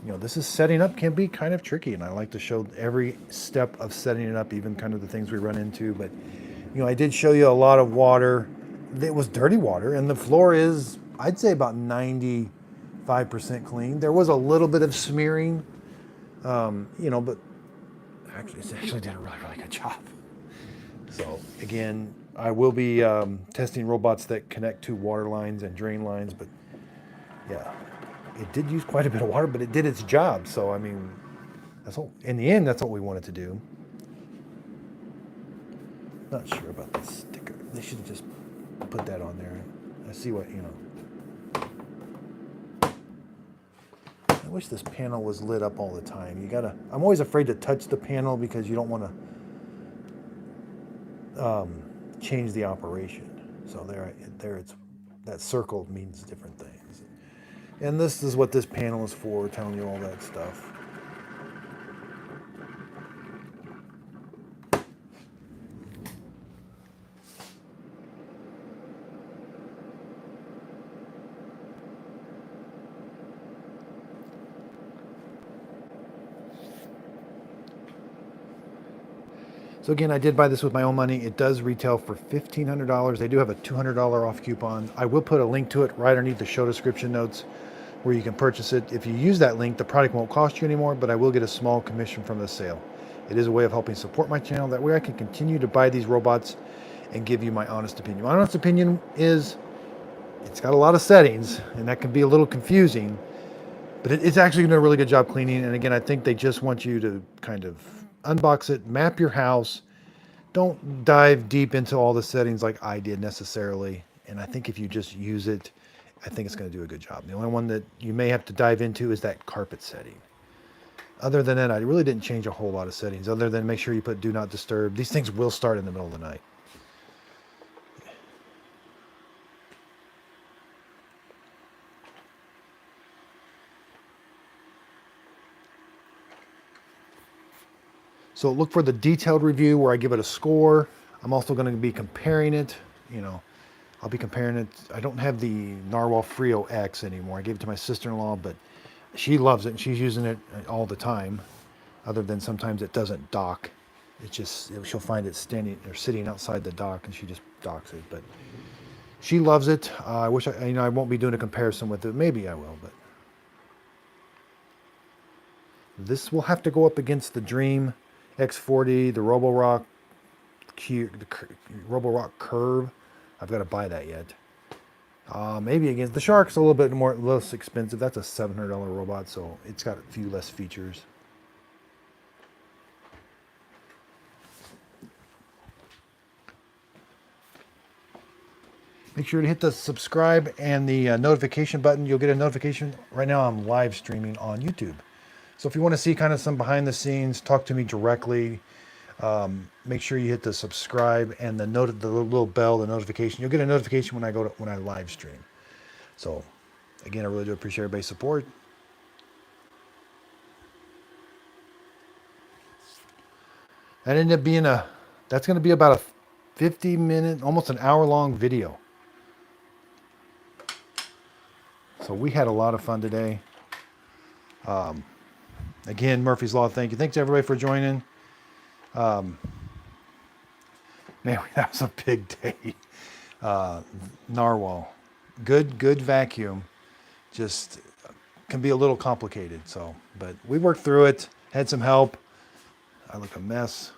You know, this is setting up can be kind of tricky, and I like to show every step of setting it up, even kind of the things we run into. But you know, I did show you a lot of water. It was dirty water, and the floor is, I'd say, about 95% clean. There was a little bit of smearing, you know, but actually, it actually did a really, really good job. So again, I will be testing robots that connect to water lines and drain lines, but yeah, it did use quite a bit of water, but it did its job. So I mean, that's all. In the end, that's what we wanted to do. Not sure about this sticker. They should have just put that on there. I see what, you know. I wish this panel was lit up all the time. You gotta. I'm always afraid to touch the panel because you don't want to change the operation. So there it's that circle means different things. And this is what this panel is for, telling you all that stuff. So again, I did buy this with my own money. It does retail for $1,500. They do have a $200 off coupon. I will put a link to it right underneath the show description notes where you can purchase it. If you use that link, the product won't cost you anymore, but I will get a small commission from the sale. It is a way of helping support my channel. That way I can continue to buy these robots and give you my honest opinion. My honest opinion is it's got a lot of settings, and that can be a little confusing, but it's actually doing a really good job cleaning. And again, I think they just want you to kind of unbox it, map your house. Don't dive deep into all the settings like I did necessarily. And I think if you just use it, I think it's going to do a good job. The only one that you may have to dive into is that carpet setting. Other than that, I really didn't change a whole lot of settings, other than make sure you put do not disturb. These things will start in the middle of the night. So look for the detailed review where I give it a score. I'm also going to be comparing it. You know, I'll be comparing it. I don't have the Narwal Freo X anymore. I gave it to my sister-in-law, but she loves it and she's using it all the time. Other than sometimes it doesn't dock. It's just she'll find it standing or sitting outside the dock and she just docks it. But she loves it. I wish I won't be doing a comparison with it. Maybe I will, but this will have to go up against the Dream X40, the Roborock Roborock Curve. I've got to buy that yet. Maybe against the Shark's a little bit less expensive. That's a $700 robot, so it's got a few less features. Make sure to hit the subscribe and the notification button. You'll get a notification. Right now I'm live streaming on YouTube. So if you want to see kind of some behind the scenes, talk to me directly, make sure you hit the subscribe and the little bell, the notification. You'll get a notification when I live stream. So again, I really do appreciate everybody's support. That ended up being that's going to be about a 50-minute, almost an hour-long video. So we had a lot of fun today. Again, Murphy's Law, thank you. Thanks everybody for joining. Man, that was a big day. Narwal, good vacuum. Just can be a little complicated. So, but we worked through it. Had some help. I look a mess.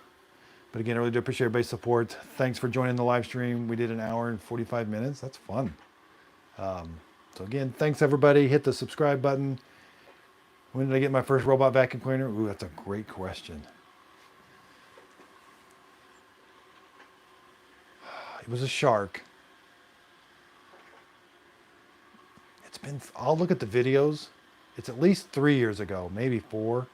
But again, I really do appreciate everybody's support. Thanks for joining the live stream. We did an hour and 45 minutes. That's fun. So again, thanks everybody. Hit the subscribe button. When did I get my first robot vacuum cleaner? Ooh, that's a great question. It was a Shark. I'll look at the videos. It's at least 3 years ago, maybe 4.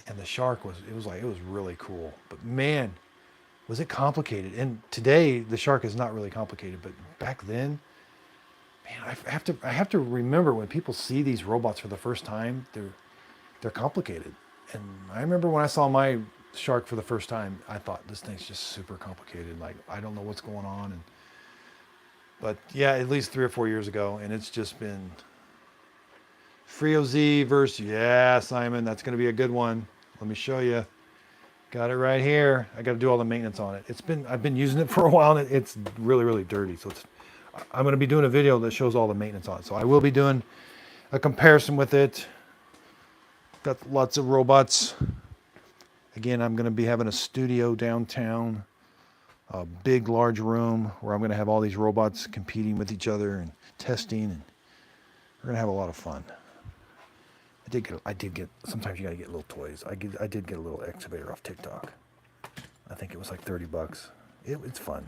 And the shark it was really cool. But man, was it complicated. And today the shark is not really complicated, but back then, man, I have to remember when people see these robots for the first time, they're complicated. And I remember when I saw my shark for the first time, I thought this thing's just super complicated. Like I don't know what's going on. But yeah, at least 3 or 4 years ago, and it's just been Freo Z versus, yeah, Simon, that's going to be a good one. Let me show you. Got it right here. I got to do all the maintenance on it. I've been using it for a while, and it's really, really dirty. So I'm going to be doing a video that shows all the maintenance on it. So I will be doing a comparison with it. Got lots of robots. Again, I'm going to be having a studio downtown, a big, large room where I'm going to have all these robots competing with each other and testing, and we're going to have a lot of fun. I did get, sometimes you got to get little toys. I did get a little excavator off TikTok. I think it was like $30. It's fun.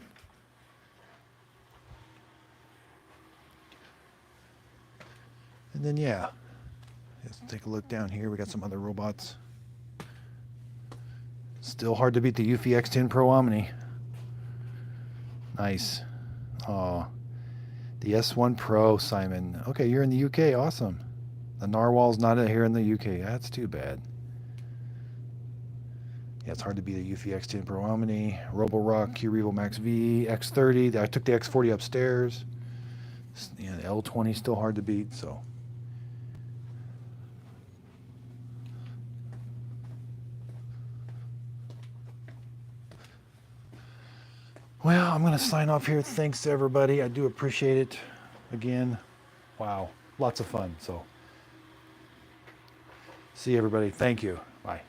And then, yeah, let's take a look down here. We got some other robots. Still hard to beat the Eufy X10 Pro Omni. Nice. Oh, the S1 Pro, Simon. Okay, you're in the UK. Awesome. The Narwal's not here in the UK. That's too bad. Yeah, it's hard to beat the Eufy X10 Pro Omni, Roborock, Q-Revo Max V, X30. I took the X40 upstairs. Yeah, the L20 still hard to beat, so. Well, I'm going to sign off here. Thanks to everybody. I do appreciate it. Again, wow, lots of fun. So, see everybody. Thank you. Bye.